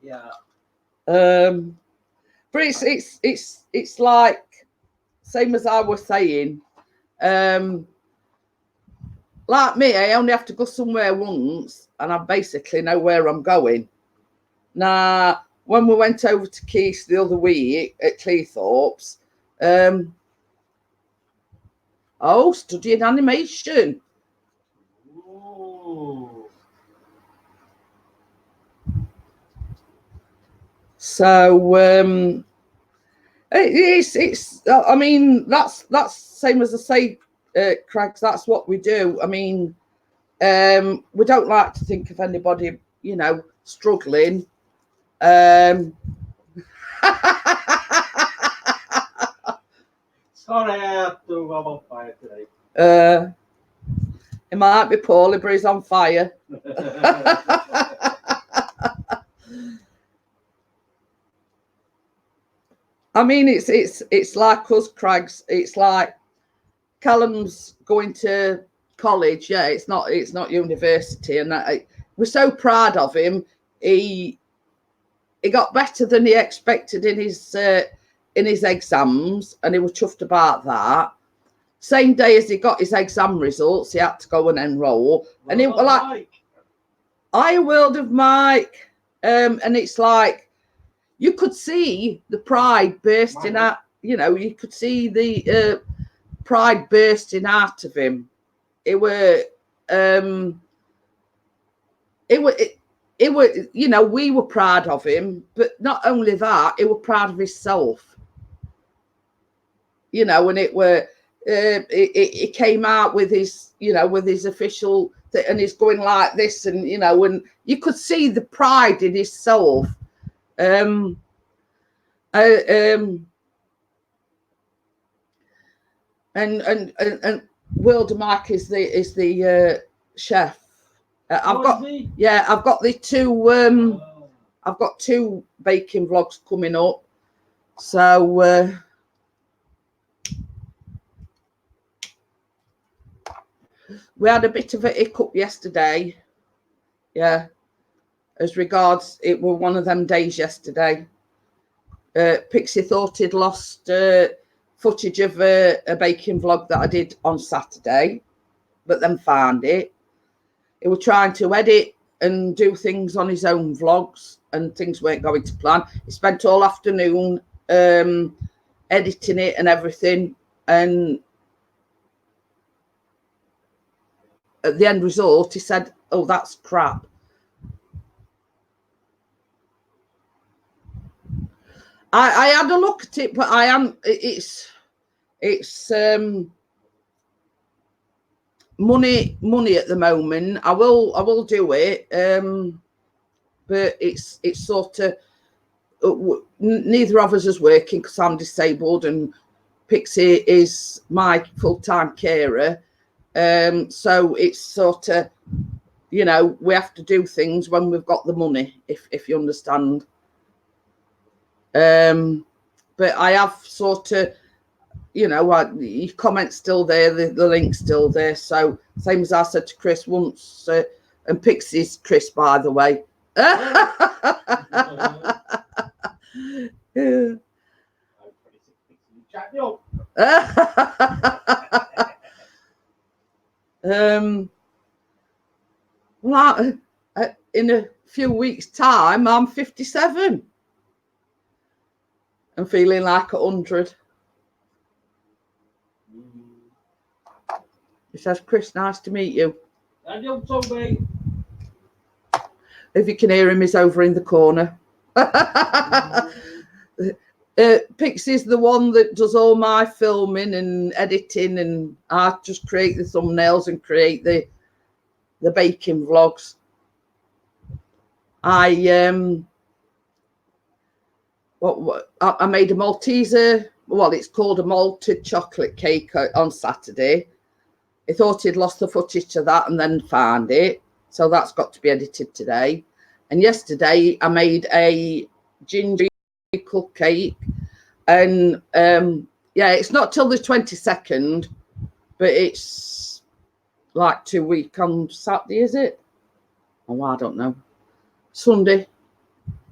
Yeah. But it's like, same as I was saying, like me, I only have to go somewhere once and I basically know where I'm going. Now, when we went over to Keith the other week at Cleethorpes, studying animation. Ooh. So it's I mean, that's same as I say, Craigs, that's what we do. I mean, we don't like to think of anybody, you know, struggling. Sorry, I have to go on fire today. It might be poorly, but he's on fire. I mean, it's like us, Craigs. It's like Callum's going to college. Yeah, it's not university, and we're so proud of him. He got better than he expected in his exams, and he was chuffed about that. Same day as he got his exam results, he had to go and enroll. And it was like, I World of Mike. And it's like, you could see the pride bursting out, you know, you could see the pride bursting out of him. It were, you know, we were proud of him, but not only that, he was proud of himself. You know, and it were, it came out with his, you know, with his official thing, and he's going like this, and, you know, and you could see the pride in himself. And World of Mike is the chef. I've got the two I've got 2 baking vlogs coming up, so we had a bit of a hiccup yesterday, yeah, as regards, it were one of them days yesterday. Pixie thought he'd lost footage of a baking vlog that I did on Saturday, but then found it. He was trying to edit and do things on his own vlogs, and things weren't going to plan. He spent all afternoon editing it and everything, and at the end result he said, oh, that's crap. I had a look at it, but it's money at the moment. I will do it, but it's sort of neither of us is working because I'm disabled and Pixie is my full-time carer, so it's sort of, you know, we have to do things when we've got the money, if you understand. But I have sort of, you know, your comment's still there, the link's still there. So same as I said to Chris once, and Pixie's Chris, by the way. Well, in a few weeks' time, I'm 57 and feeling like 100. He says, Chris, nice to meet you. And you, Toby. If you can hear him, he's over in the corner. Pixie's the one that does all my filming and editing, and I just create the thumbnails and create the baking vlogs. I made a Malteser. Well, it's called a malted chocolate cake on Saturday. I thought he'd lost the footage to that and then found it. So that's got to be edited today. And yesterday I made a ginger treacle cake. And yeah, it's not till the 22nd, but it's like 2 weeks on Saturday, is it? Oh, I don't know. Sunday.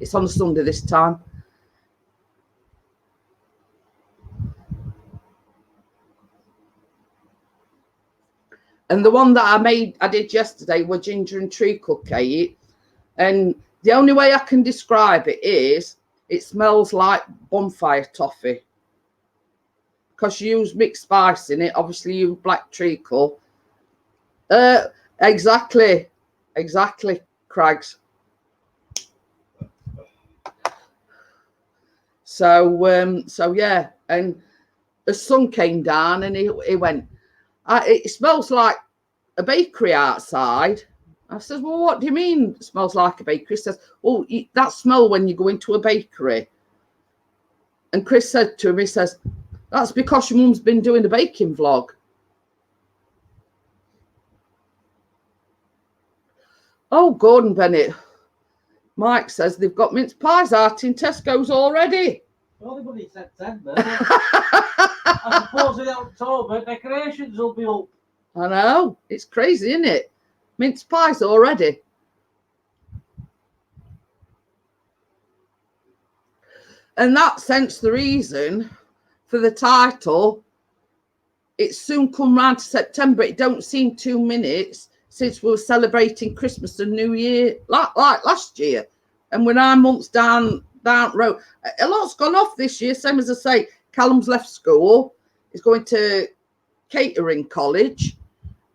It's on a Sunday this time. And the one that I did yesterday was ginger and treacle cake. And the only way I can describe it is it smells like bonfire toffee. Because you use mixed spice in it. Obviously, you use black treacle. Exactly, Craigs. So yeah, and the sun came down and he went, it smells like a bakery outside. I said, well, what do you mean it smells like a bakery? He says, well, that smell when you go into a bakery. And Chris said to him, he says, that's because your mum's been doing a baking vlog. Oh, Gordon Bennett. Mike says they've got mince pies out in Tesco's already. Only in September. I suppose in October decorations will be up. I know. It's crazy, isn't it? Mince pies already. And that's hence the reason for the title. It's soon come round to September. It don't seem 2 minutes since we were celebrating Christmas and New Year like last year. And we're 9 months down road. A lot's gone off this year. Same as I say, Callum's left school. He's going to catering college,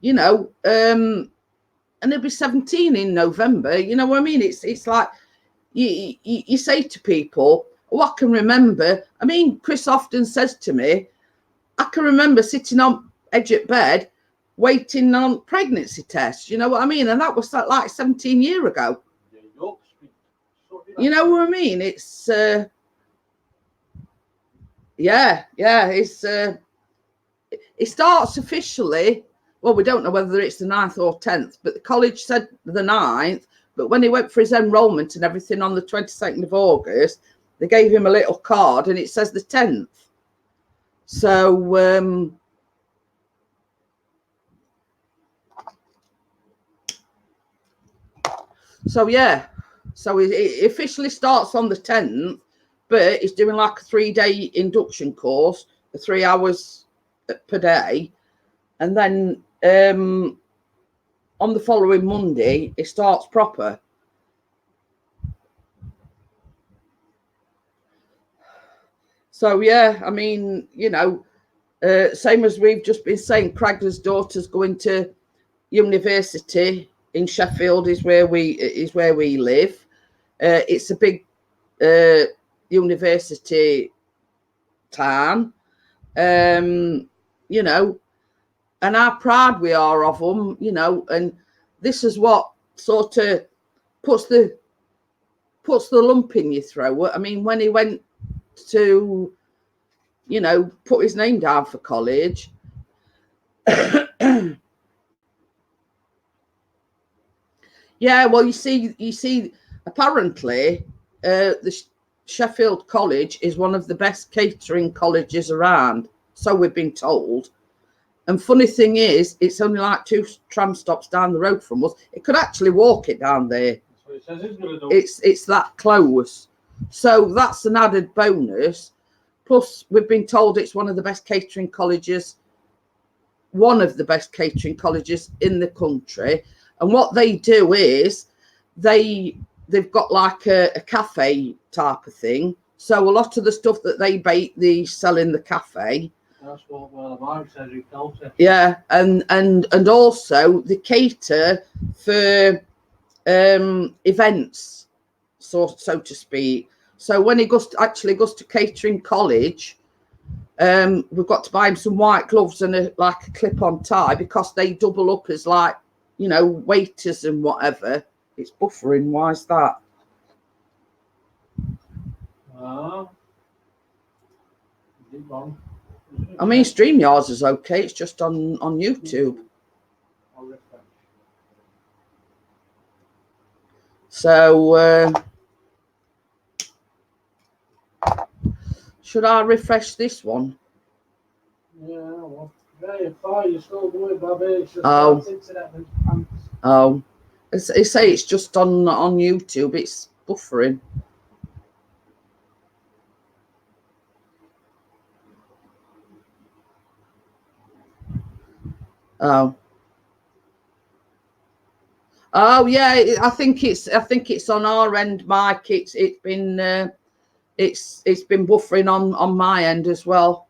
you know, and he'll be 17 in November. You know what I mean? It's like you say to people, oh, I can remember. I mean, Chris often says to me, I can remember sitting on edge of bed waiting on pregnancy tests. You know what I mean? And that was like 17 years ago. You know what I mean? It's yeah. It's it starts officially. Well, we don't know whether it's the 9th or 10th, but the college said the 9th. But when he went for his enrolment and everything on the 22nd of August, they gave him a little card and it says the 10th. So so yeah. So it officially starts on the 10th, but he's doing like a 3-day induction course, 3 hours per day. And then on the following Monday, it starts proper. So yeah, I mean, you know, same as we've just been saying, Cragler's daughter's going to university in Sheffield is where we live. It's a big university town, you know, and how proud we are of them, you know, and this is what sort of puts the lump in your throat. I mean, when he went to, you know, put his name down for college, yeah, well, you see, apparently, the Sheffield College is one of the best catering colleges around, so we've been told. And funny thing is, it's only like 2 tram stops down the road from us. It could actually walk it down there. That's what it says it's going to do. It's that close. So that's an added bonus. Plus, we've been told it's one of the best catering colleges, in the country. And what they do is they've got like a cafe type of thing. So a lot of the stuff that they bake, they sell in the cafe. That's what the mine says he told you. Yeah, and also they cater for events, so to speak. So when he goes to catering college, we've got to buy him some white gloves and a clip-on tie, because they double up as, like, you know, waiters and whatever. It's buffering. Why is that? I mean, StreamYards is okay. It's just on YouTube. So should I refresh this one? Yeah, well, very far. You're still doing it, Bobby. It's just internet and They say it's just on YouTube. It's buffering. Oh yeah, I think it's on our end, Mike. It's been buffering on my end as well.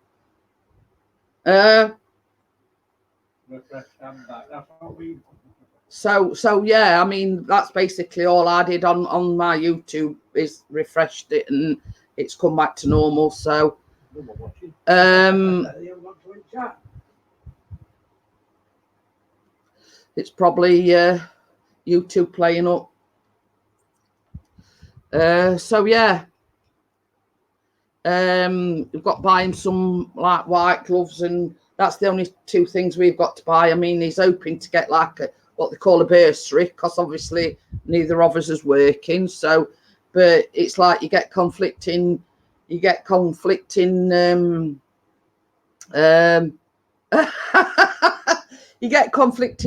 So yeah, I mean, that's basically all I did on my YouTube, is refreshed it and it's come back to normal. So it's probably YouTube playing up. So yeah, we've got buying some like white gloves, and that's the only 2 things we've got to buy. I mean, he's hoping to get like what they call a bursary, because obviously neither of us is working. So, but it's like you get conflicting you get conflicting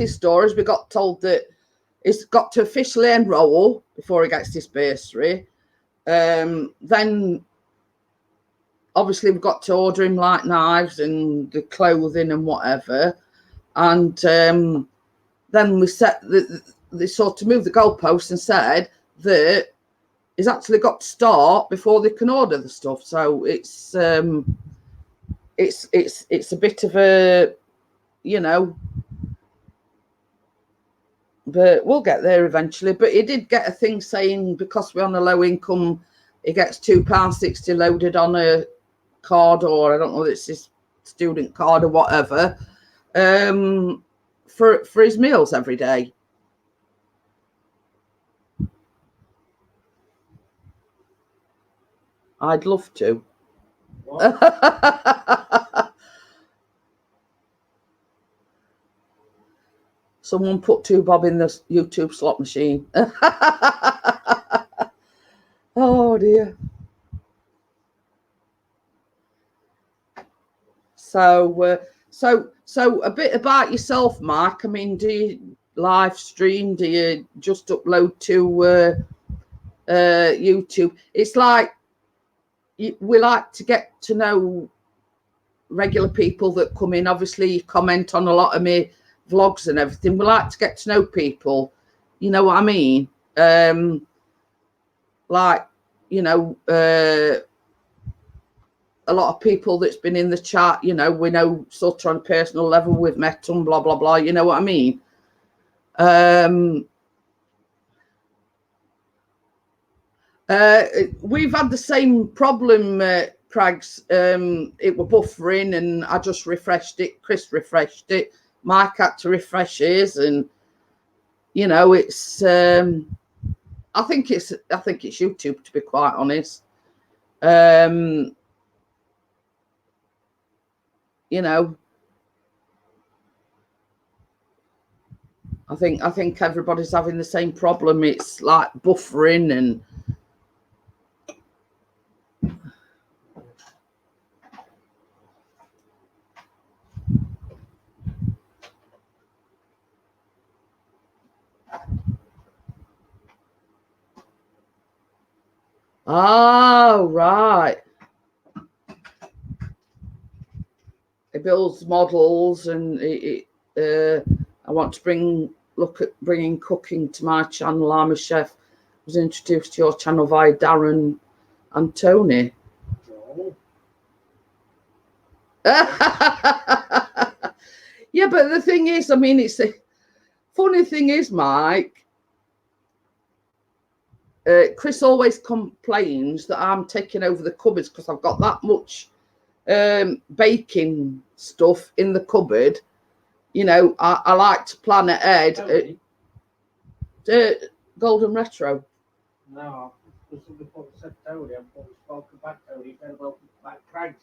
stories. We got told that it's got to officially enroll before he gets this bursary. Then obviously we've got to order him like knives and the clothing and whatever. And then we set they sort of moved the goalposts and said that he's actually got to start before they can order the stuff. So it's a bit of a, you know, but we'll get there eventually. But he did get a thing saying because we're on a low income, he gets £2.60 loaded on a card, or I don't know, it's his student card or whatever, for his meals every day. I'd love to. Someone put 2 bob in the YouTube slot machine. Oh dear. So a bit about yourself, Mark. I mean, do you live stream? Do you just upload to YouTube? It's like we like to get to know regular people that come in. Obviously, you comment on a lot of my vlogs and everything. We like to get to know people. You know what I mean? Like, you know, a lot of people that's been in the chat, you know, we know sort of on a personal level, we've met them, blah, blah, blah, you know what I mean? We've had the same problem, Craigs. It were buffering and I just refreshed it. Chris refreshed it. Mike had to refresh his, and you know, it's I think it's YouTube, to be quite honest. You know, I think everybody's having the same problem. It's like buffering and oh, right. It builds models, and I want to look at bringing cooking to my channel. I'm a chef. I was introduced to your channel via Darren and Tony. Oh. Yeah, but the thing is, I mean, it's a funny thing is, Mike, Chris always complains that I'm taking over the cupboards because I've got that much baking stuff in the cupboard. You know, I like to plan ahead. Golden Retro. No, because before I said Tony, I thought we spoke about Tony, then about Craigs.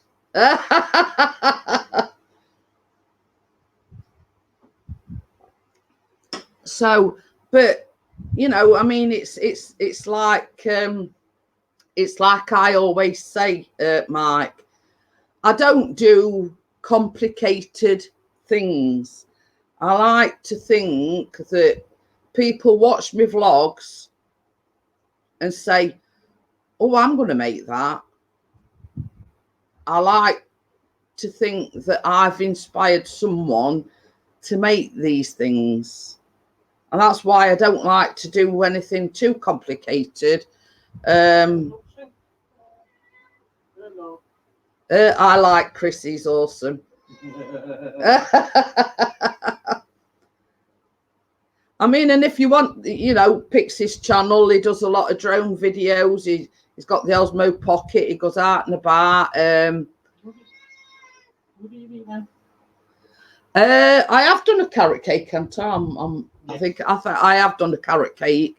So, but you know, I mean, it's like I always say, Mike, I don't do complicated things. I like to think that people watch my vlogs and say, oh, I'm going to make that. I like to think that I've inspired someone to make these things. And that's why I don't like to do anything too complicated. I like Chris, he's awesome. I mean, and if you want, you know, Pixie's channel, he does a lot of drone videos. He's got the Osmo Pocket. He goes out and about. What do you mean now? I have done a carrot cake, haven't I? I think I have done a carrot cake.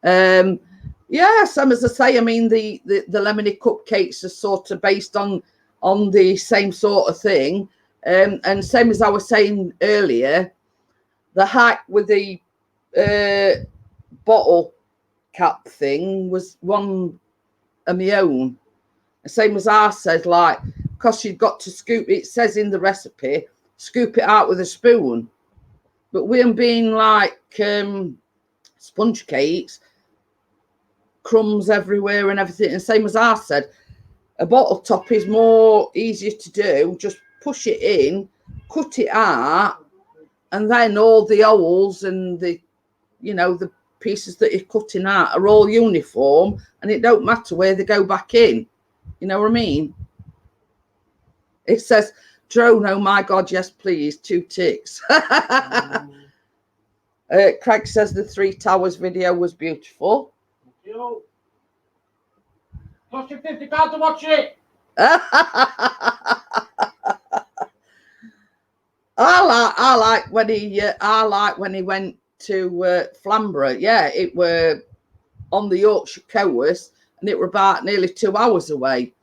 Yeah, some as I say, I mean, the lemony cupcakes are sort of based on the same sort of thing. And same as I was saying earlier, the hack with the bottle cap thing was one of my own. Same as I said, like, because you've got to scoop, it says in the recipe, scoop it out with a spoon. But with them being like sponge cakes, crumbs everywhere and everything, and same as I said, a bottle top is more easier to do. Just push it in, cut it out, and then all the holes and the, you know, the pieces that you're cutting out are all uniform, and it don't matter where they go back in. You know what I mean? It says, drone, oh my God, yes, please, 2 ticks. Craig says the 3 Towers video was beautiful. Thank you. Cost you £50 to watch it. I like when he went to Flamborough. Yeah, it were on the Yorkshire coast, and it were about nearly 2 hours away.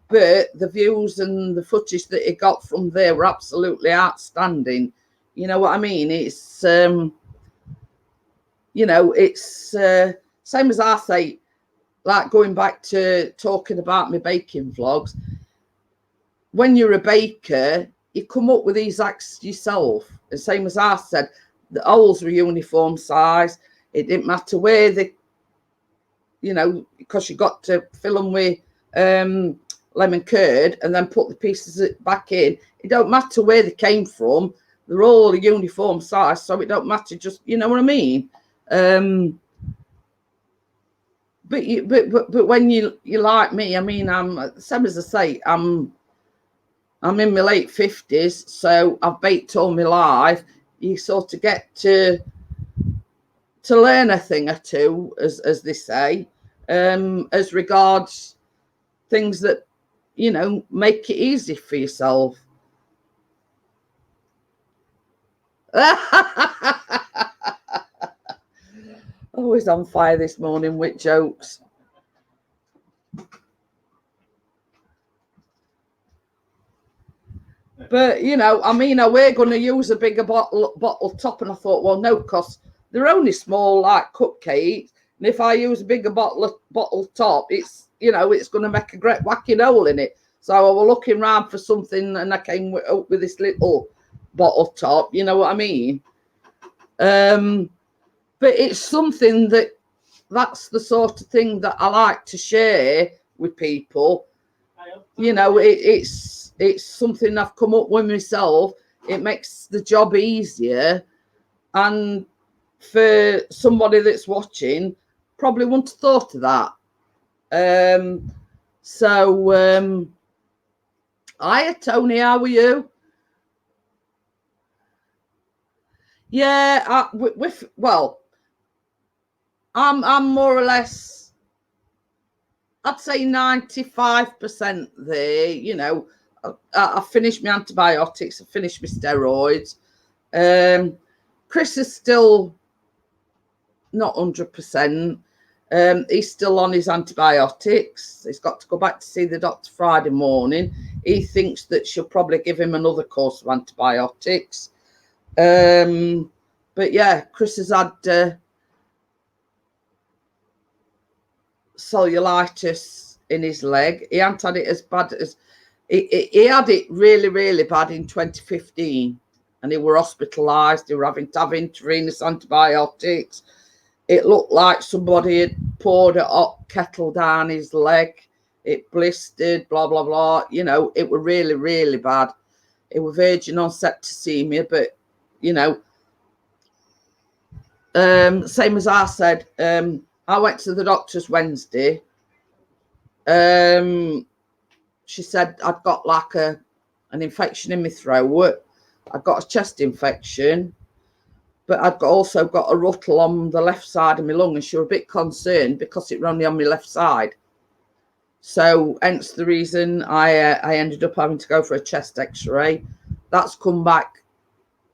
But the views and the footage that he got from there were absolutely outstanding. You know what I mean? It's you know, it's same as I say, like going back to talking about my baking vlogs. When you're a baker, you come up with these acts yourself. The same as I said, the holes were uniform size. It didn't matter where they, you know, because you got to fill them with lemon curd and then put the pieces back in. It don't matter where they came from. They're all a uniform size, so it don't matter. Just, you know what I mean? But when you like me, I mean, I'm same as I say, I'm I'm in my late 50s, so I've baked all my life. You sort of get to learn a thing or two, as they say, as regards things that, you know, make it easy for yourself. Always on fire this morning with jokes. But, you know, I mean, we're going to use a bigger bottle top. And I thought, well, no, because they're only small, like cupcakes. And if I use a bigger bottle top, it's, you know, it's going to make a great whacking hole in it. So I was looking around for something, and I came up with this little bottle top. You know what I mean? But it's something that's the sort of thing that I like to share with people. You know, it's something I've come up with myself. It makes the job easier, and for somebody that's watching, probably wouldn't have thought of that. Hiya, Tony, how are you? Yeah, well, I'm more or less, I'd say 95% there. You know, I finished my antibiotics, I finished my steroids. Chris is still not 100%. He's still on his antibiotics. He's got to go back to see the doctor Friday morning. He thinks that she'll probably give him another course of antibiotics. But yeah, Chris has had cellulitis in his leg. He hadn't had it as bad as he had it really, really bad in 2015, and he were hospitalised. He were having to have intravenous antibiotics. It looked like somebody had poured a hot kettle down his leg. It blistered, blah, blah, blah. You know, it were really, really bad. It were verging on septicemia, but, you know, same as I said, I went to the doctor's Wednesday. She said I'd got like an infection in my throat. I'd got a chest infection, but I'd also got a ruttle on the left side of my lung, and she was a bit concerned because it was only on my left side. So hence the reason I ended up having to go for a chest x-ray. That's come back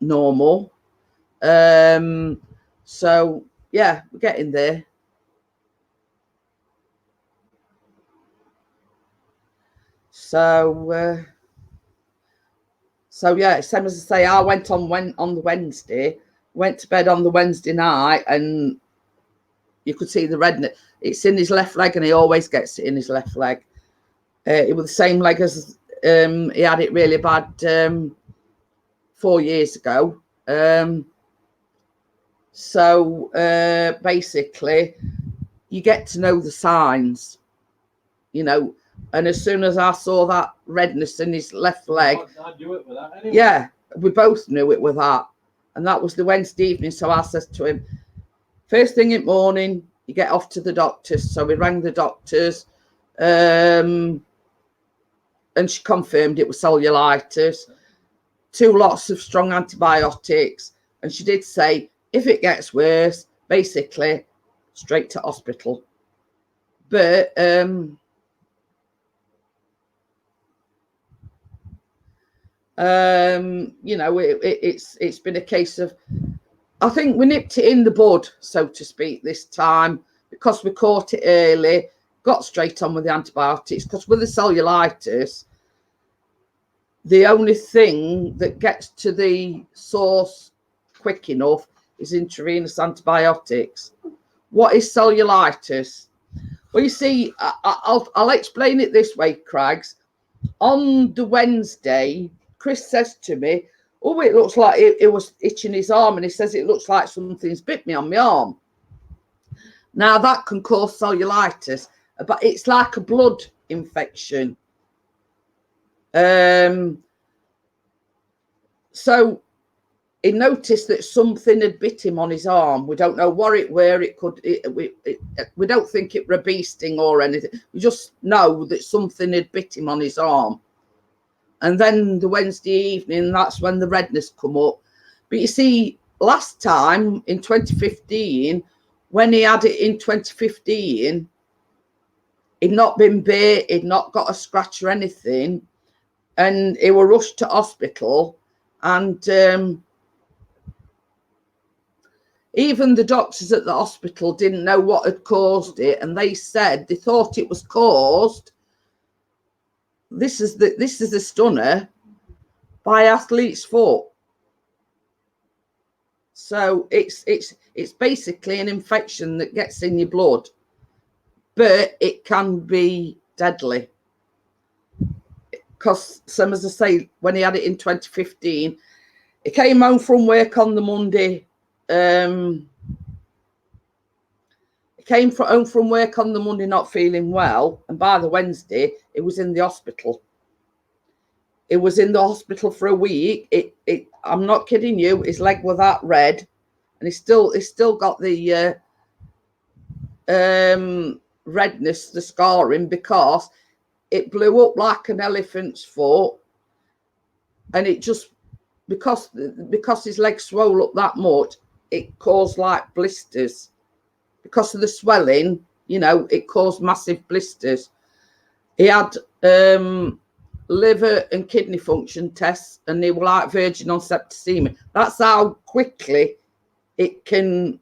normal. So yeah, we're getting there. So yeah, same as I say, I went on the Wednesday, went to bed on the Wednesday night, and you could see the redness. It's in his left leg, and he always gets it in his left leg. It was the same leg as he had it really bad 4 years ago. So basically, you get to know the signs, you know. And as soon as I saw that redness in his left leg, I knew it with that anyway. Yeah, we both knew it with that. And that was the Wednesday evening. So I said to him, first thing in the morning, you get off to the doctors. So we rang the doctors, and she confirmed it was cellulitis, 2 lots of strong antibiotics. And she did say, if it gets worse, basically straight to hospital. But you know, it's been a case of, I think we nipped it in the bud, so to speak, this time, because we caught it early, got straight on with the antibiotics. Because with the cellulitis, the only thing that gets to the source quick enough is intravenous antibiotics. What is cellulitis? Well, you see, I'll explain it this way, Craigs. On the Wednesday, Chris says to me, oh, it looks like it was itching his arm, and he says it looks like something's bit me on my arm. Now, that can cause cellulitis, but it's like a blood infection. So he noticed that something had bit him on his arm. We don't know what it were. We don't think it were bee sting or anything. We just know that something had bit him on his arm. And then the Wednesday evening, that's when the redness come up. But you see, last time in 2015, when he had it in 2015, he'd not been bit, he'd not got a scratch or anything. And he were rushed to hospital. And even the doctors at the hospital didn't know what had caused it. And they said they thought it was caused, this is the stunner, by athlete's foot. So it's basically an infection that gets in your blood, but it can be deadly. Because, same as I say, when he had it in 2015, he came home from work on the Monday. He came home from work on the Monday not feeling well, and by the Wednesday, he was in the hospital. He was in the hospital for a week. I'm not kidding you. His leg was that red, and he's still got the redness, the scarring, because it blew up like an elephant's foot, and it just because his leg swelled up that much, it caused like blisters. Because of the swelling, you know, it caused massive blisters. He had liver and kidney function tests, and they were like verging on septicemia. That's how quickly it can,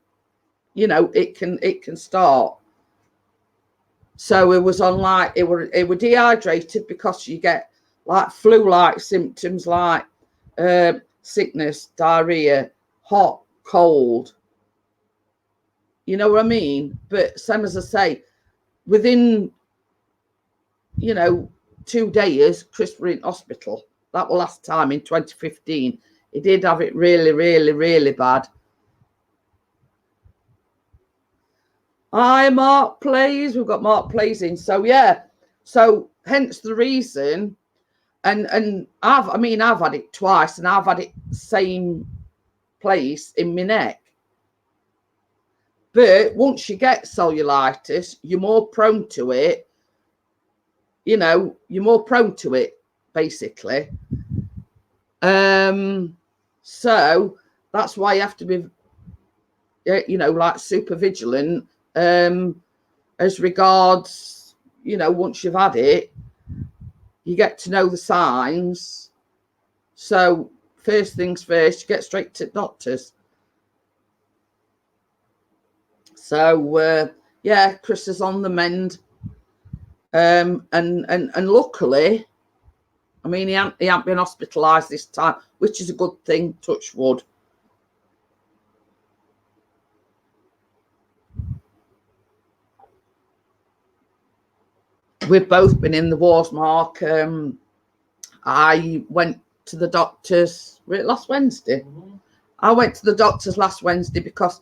you know, it can start. So it was on like it were dehydrated, because you get like flu-like symptoms like sickness, diarrhea, hot, cold. You know what I mean? But same as I say, within, you know, 2 days, Chris were in hospital. That was last time in 2015. He did have it really, really, really bad. Hi, Mark Plays. We've got Mark Plays in. So yeah. So hence the reason. And I've had it twice, and I've had it same place in my neck. But once you get cellulitis, you're more prone to it. You know, you're more prone to it, basically. So that's why you have to be, you know, like super vigilant as regards, you know, once you've had it, you get to know the signs. So first things first, you get straight to doctors. So yeah, Chris is on the mend, and luckily, I mean, he hasn't been hospitalised this time, which is a good thing. Touch wood. We've both been in the wars, Mark. I went to the doctors last Wednesday. Mm-hmm. I went to the doctors last Wednesday because,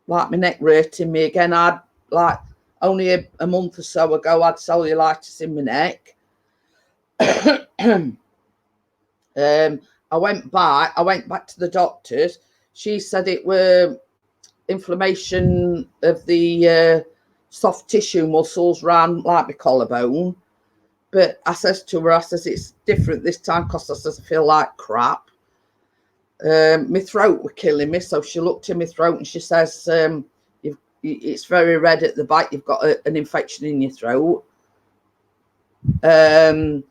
like, my neck hurting me again. I'd, like, only a month or so ago, I had cellulitis in my neck. I went back to the doctors. She said it were inflammation of the soft tissue muscles around like my collarbone. But I says to her, it's different this time, because I feel like crap. My throat were killing me, so she looked in my throat and she says, it's very red at the back. You've got an infection in your throat. Then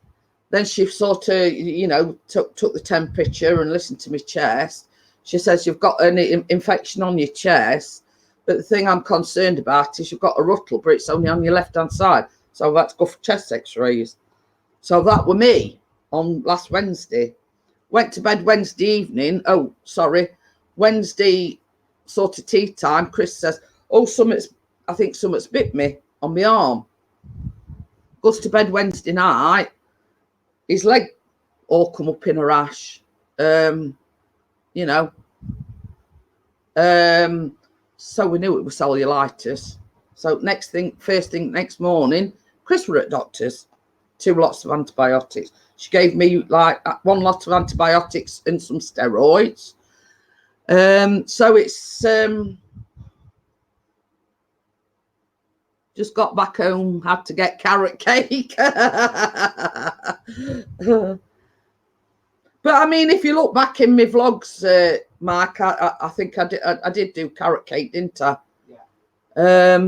she sort of, you know, took the temperature and listened to my chest. She says, you've got an infection on your chest, but the thing I'm concerned about is you've got a rutle, but it's only on your left-hand side. So I've had to go for chest x-rays. So that were me on last Wednesday. Went to bed Wednesday evening. Oh, sorry. Wednesday sort of tea time. Chris says, oh, I think something's bit me on my arm. Goes to bed Wednesday night. His leg all come up in a rash. You know. So we knew it was cellulitis. So first thing next morning, Chris were at doctor's. 2 lots of antibiotics. She gave me like 1 lot of antibiotics and some steroids. So it's just got back home, had to get carrot cake. But I mean, if you look back in my vlogs, Mark, I think I did do carrot cake, didn't I? Yeah.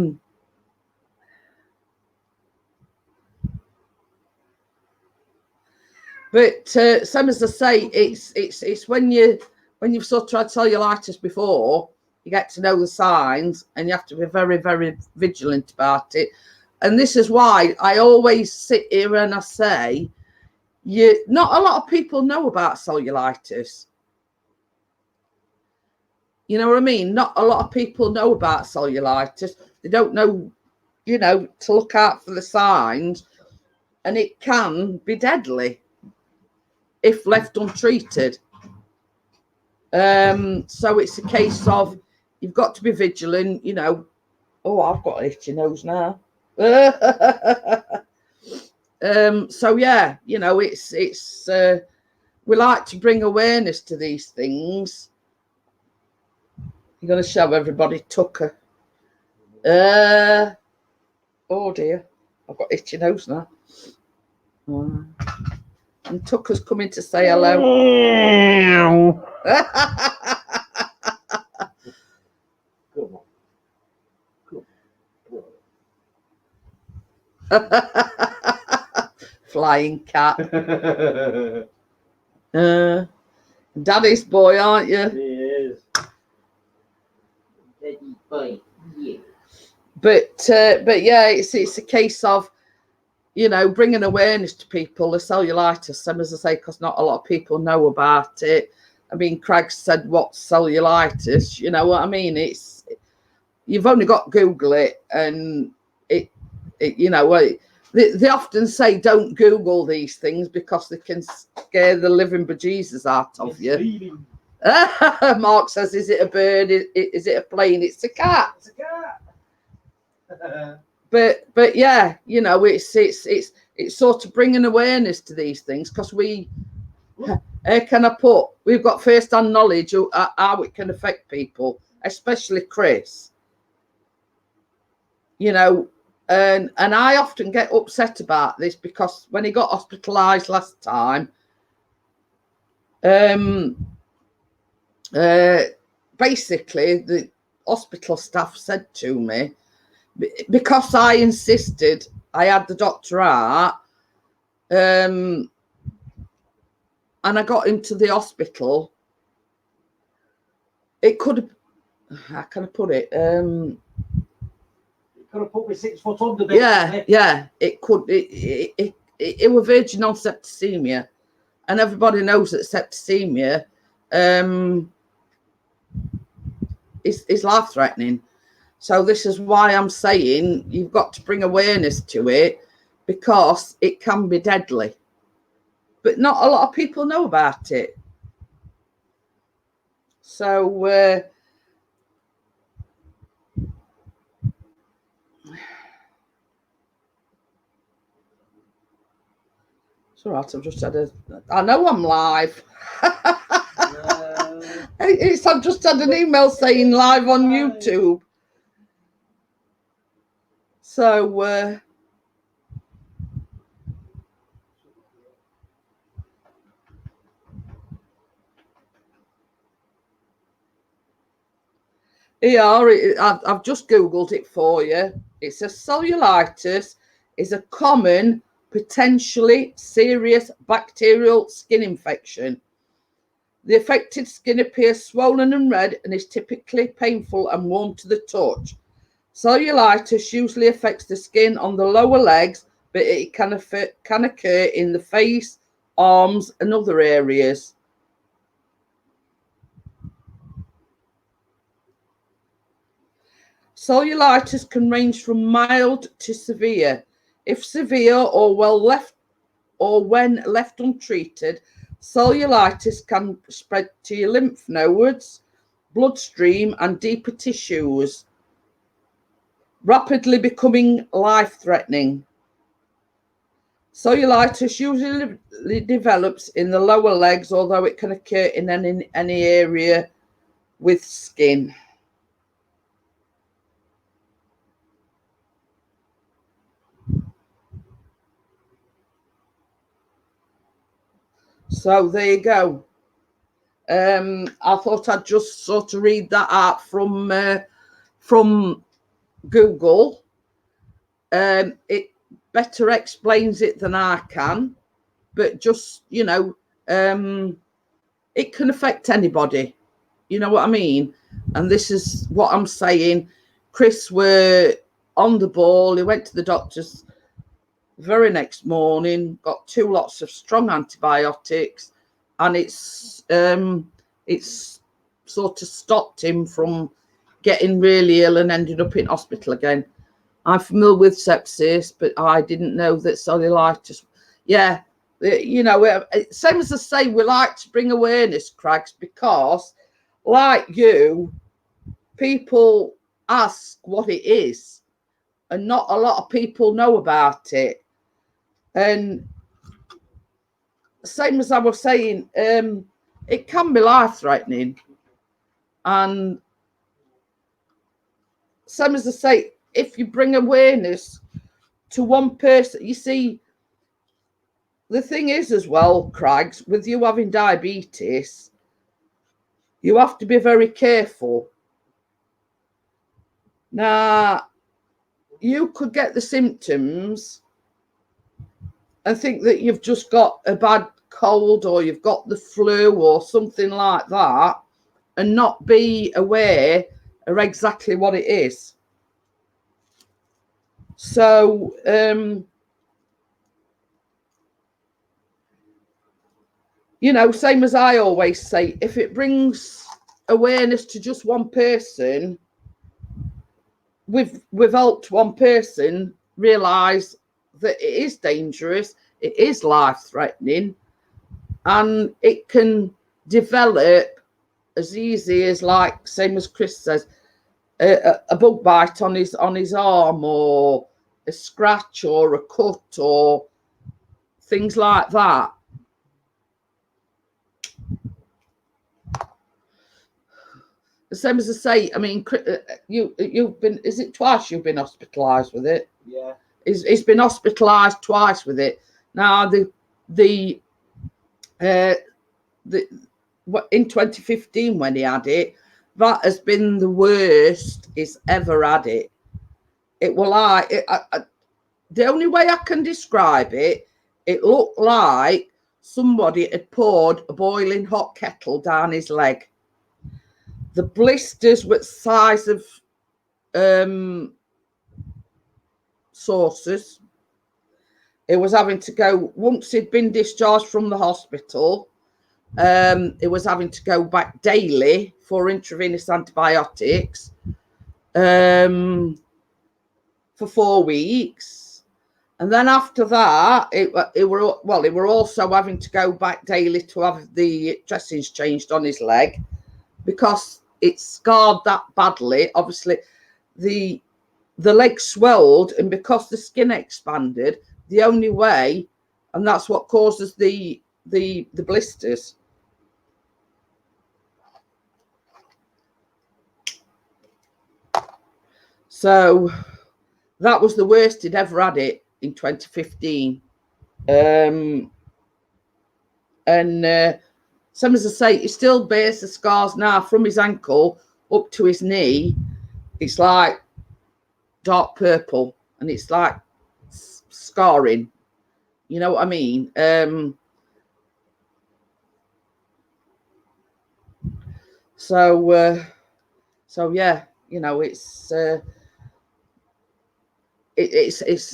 But same as I say, it's when you've sort of tried cellulitis before, you get to know the signs, and you have to be very, very vigilant about it. And this is why I always sit here and I say, not a lot of people know about cellulitis. You know what I mean? Not a lot of people know about cellulitis. They don't know, to look out for the signs, and it can be deadly if left untreated. So it's a case of you've got to be vigilant, Oh, I've got an itchy nose now. So yeah, it's we like to bring awareness to these things. You're going to show everybody Tucker. Oh dear, I've got itchy nose now. And Tucker's coming to say hello. Flying cat. Daddy's boy, aren't you? He is. Daddy boy, yeah. But yeah, it's a case of bringing awareness to people. The cellulitis, same as I say, because not a lot of people know about it. I mean, Craig said, "What's cellulitis?" You know what I mean? You've only got to Google it, and they often say don't Google these things because they can scare the living bejesus out of you. Mark says, "Is it a bird? Is it a plane? It's a cat." It's a cat. But yeah, it's sort of bringing awareness to these things, because we've got first-hand knowledge of how it can affect people, especially Chris. And I often get upset about this because when he got hospitalized last time, basically the hospital staff said to me, because I insisted I had the doctor out, and I got him to the hospital, it could have, how can I put it? You could have put me 6 foot under. Yeah, it could. It was virgin on septicemia, and everybody knows that septicemia is life threatening. So this is why I'm saying you've got to bring awareness to it, because it can be deadly. But not a lot of people know about it. So it's all right. I've just had I know I'm live. I've just had an email saying live on YouTube. So here, I've just Googled it for you. It says cellulitis is a common, potentially serious bacterial skin infection. The affected skin appears swollen and red and is typically painful and warm to the touch. Cellulitis usually affects the skin on the lower legs, but it can occur in the face, arms, and other areas. Cellulitis can range from mild to severe. If severe or when left untreated, cellulitis can spread to your lymph nodes, bloodstream, and deeper tissues, rapidly becoming life-threatening. Cellulitis usually develops in the lower legs, although it can occur in any area with skin. So there you go. I thought I'd just sort of read that out from Google. It better explains it than I can, but just, you know, it can affect anybody. You know what I mean? And this is what I'm saying. Chris were on the ball. He went to the doctor's very next morning, got 2 lots of strong antibiotics, and it's sort of stopped him from getting really ill and ended up in hospital again. I'm familiar with sepsis, but I didn't know that cellulitis. Yeah, you know, same as I say, we like to bring awareness, Craigs, because like you, people ask what it is, and not a lot of people know about it. And same as I was saying, it can be life-threatening. And same as I say, if you bring awareness to one person, you see, the thing is as well, Craigs, with you having diabetes, you have to be very careful. Now, you could get the symptoms and think that you've just got a bad cold or you've got the flu or something like that, and not be aware of exactly what it is. So, you know, same as I always say, if it brings awareness to just one person, we've helped one person realise that it is dangerous, it is life-threatening, and it can develop as easy as, like, same as Chris says, a bug bite on his arm, or a scratch or a cut or things like that. The same as I say, I mean, you've been, is it twice you've been hospitalised with it? Yeah. He's been hospitalised twice with it. Now in 2015 when he had it, that has been the worst he's ever had it. It will the only way I can describe it, it looked like somebody had poured a boiling hot kettle down his leg. The blisters were the size of saucers. It was having to go, once he'd been discharged from the hospital, it was having to go back daily for intravenous antibiotics for 4 weeks. And then after that, it were also having to go back daily to have the dressings changed on his leg, because it scarred that badly. Obviously, the leg swelled, and because the skin expanded, the only way, and that's what causes the blisters. So that was the worst he'd ever had it in 2015. Some, as I say, he still bears the scars now from his ankle up to his knee. It's like dark purple, and it's like scarring. You know what I mean? So yeah, you know, it's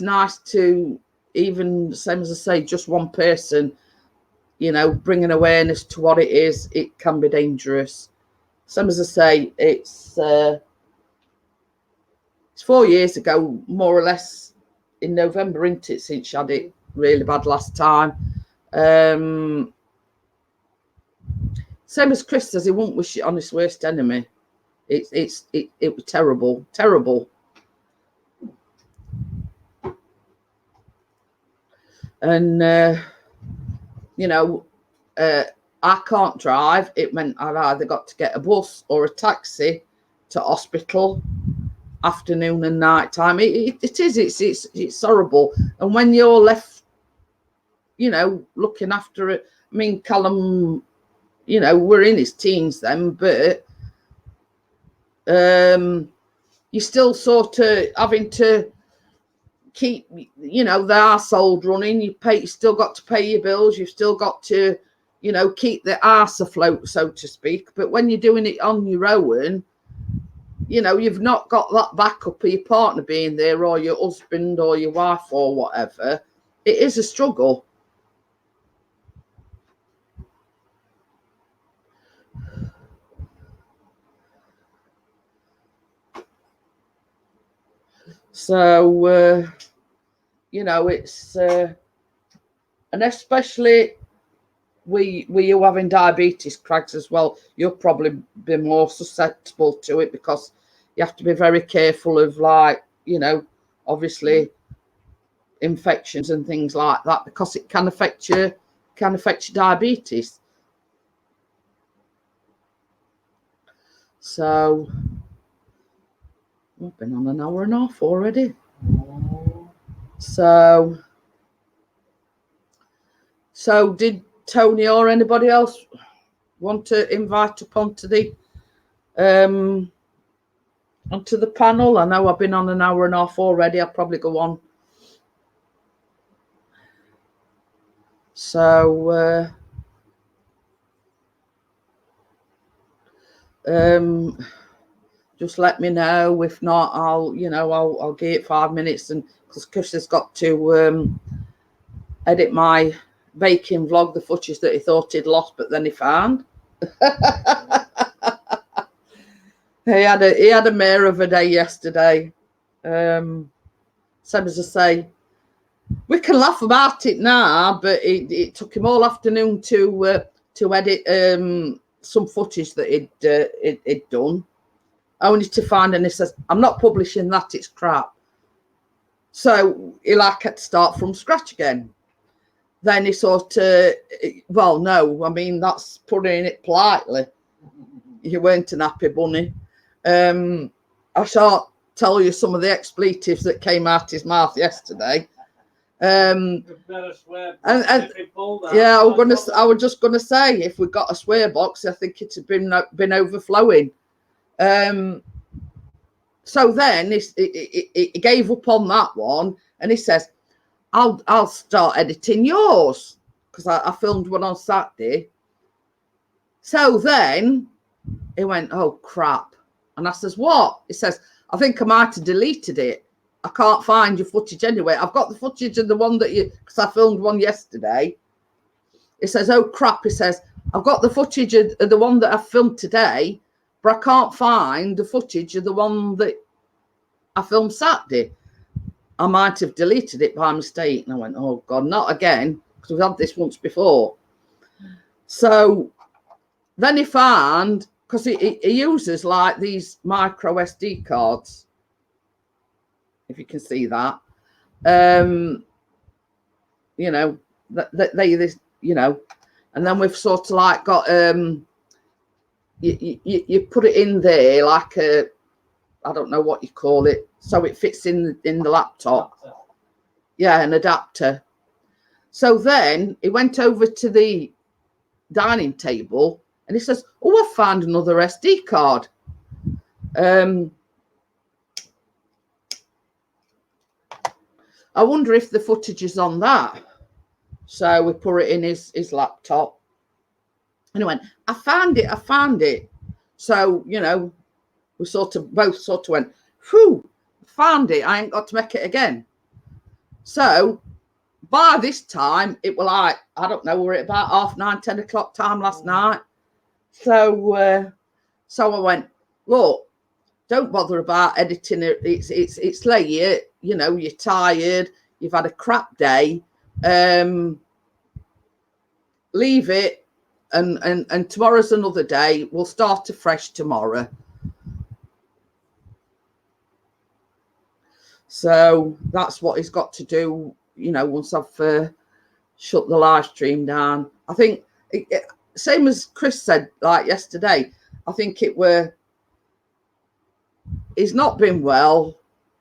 nice to, even same as I say, just one person, you know, bringing awareness to what it is. It can be dangerous. Same as I say, it's 4 years ago, more or less, in November, isn't it, since she had it really bad last time. Same as Chris says, he won't wish it on his worst enemy. It was terrible. And you know, I can't drive. It meant I've either got to get a bus or a taxi to hospital, afternoon and night time. It's horrible. And when you're left, you know, looking after mean, Callum, you know, we're in his teens then, but you're still sort of having to keep, you know, the household running. You still got to pay your bills. You've still got to, you know, keep the arse afloat, so to speak. But when you're doing it on your own, you know, you've not got that backup of your partner being there, or your husband or your wife or whatever. It is a struggle. So, you know, it's, and especially we you having diabetes, Craigs, as well, you'll probably be more susceptible to it, because you have to be very careful of, like, you know, obviously infections and things like that, because it can affect your diabetes. So we've been on an hour and a half already. So did Tony or anybody else want to invite up onto the panel? I know I've been on an hour and a half already. I'll probably go on. So just let me know. If not, I'll give it 5 minutes, and because Chris has got to edit my baking vlog, the footage that he thought he'd lost, but then he found. He had a mare of a day yesterday. Same as I say, we can laugh about it now, but it took him all afternoon to edit some footage that he'd done, only to find, and he says, I'm not publishing that, it's crap. So he had to start from scratch again. Then he sort of, well, no, I mean, that's putting it politely. You weren't an happy bunny. I shan't tell you some of the expletives that came out his mouth yesterday. Yeah, I was just gonna say, if we got a swear box, I think it had been overflowing. So then he gave up on that one, and he says, I'll start editing yours, because I filmed one on Saturday. So then he went, oh crap. And I says, what? He says, I think I might have deleted it. I can't find your footage anyway. I've got the footage of the one that because I filmed one yesterday. He says, oh crap. He says, I've got the footage of the one that I filmed today, but I can't find the footage of the one that I filmed Saturday. I might have deleted it by mistake. And I went, oh God, not again, because we've had this once before. So then he found, because he uses like these micro SD cards, if you can see that, you know, they you know, and then we've sort of like got you put it in there like a, I don't know what you call it, so it fits in the laptop. Yeah, an adapter. So then he went over to the dining table and he says, oh, I found another SD card. I wonder if the footage is on that. So we put it in his laptop. And he went, I found it. So, you know, we both sort of went, whew, found it. I ain't got to make it again. So by this time, it was like, I don't know, we're at about 9:30, 10 o'clock time last night. So I went, look, don't bother about editing it. It's late, you know, you're tired, you've had a crap day. Leave it, and tomorrow's another day. We'll start afresh tomorrow. So that's what he's got to do, you know, once I've shut the live stream down. I think, same as Chris said, like yesterday, I think he's not been well.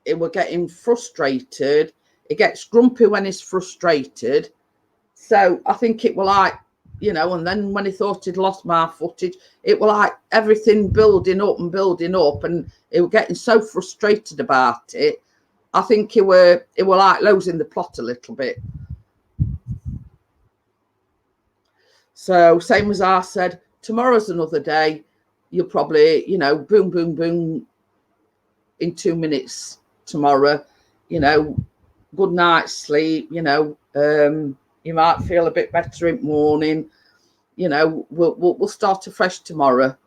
It were getting frustrated. He gets grumpy when he's frustrated. So I think it will like you know, and then when he thought he'd lost my footage, it was like everything building up, and he was getting so frustrated about it. I think it were like losing the plot a little bit. So same as I said, tomorrow's another day. You'll probably, you know, boom, boom, boom in 2 minutes tomorrow, you know, good night's sleep, you know, you might feel a bit better in the morning, you know, we'll start afresh tomorrow.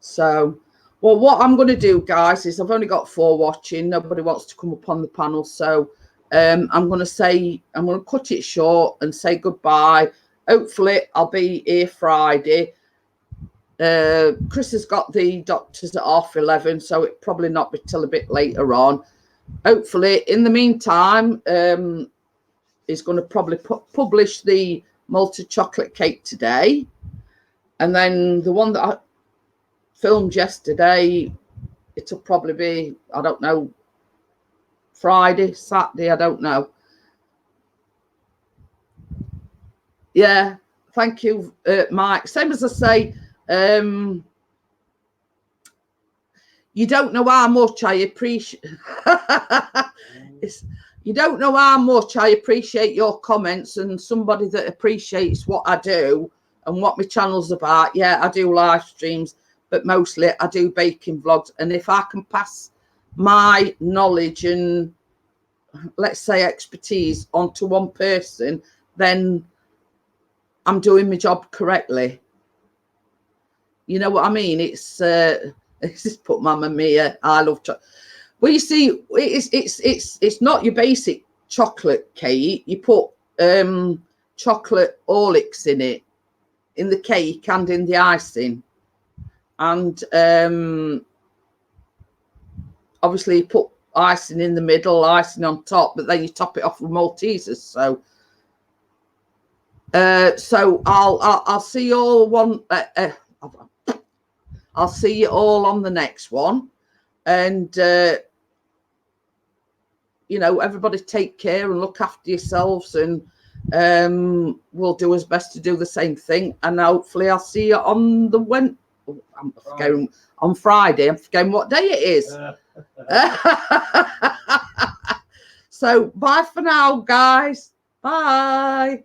So, well, what I'm going to do, guys, is I've only got 4 watching. Nobody wants to come up on the panel. So I'm going to cut it short and say goodbye. Hopefully I'll be here Friday. Chris has got the doctors at 11:30, so it probably not be till a bit later on. Hopefully, in the meantime, he's going to probably publish the malted chocolate cake today, and then the one that I filmed yesterday, it'll probably be, I don't know, Friday, Saturday, I don't know. Yeah, thank you, Mike. Same as I say, you don't know how much I appreciate. You don't know how much I appreciate your comments, and somebody that appreciates what I do and what my channel's about. Yeah, I do live streams, but mostly I do baking vlogs. And if I can pass my knowledge and, let's say, expertise onto one person, then I'm doing my job correctly. You know what I mean? It's just put Mamma Mia. I love chocolate. Well, you see, it's not your basic chocolate cake. You put chocolate Horlicks in it, in the cake and in the icing, and obviously you put icing in the middle, icing on top, but then you top it off with Maltesers. So I'll see you all I'll see you all on the next one, and you know, everybody take care and look after yourselves, and we'll do as best to do the same thing. And hopefully I'll see you on the on Friday. I'm forgetting what day it is. So bye for now, guys. Bye.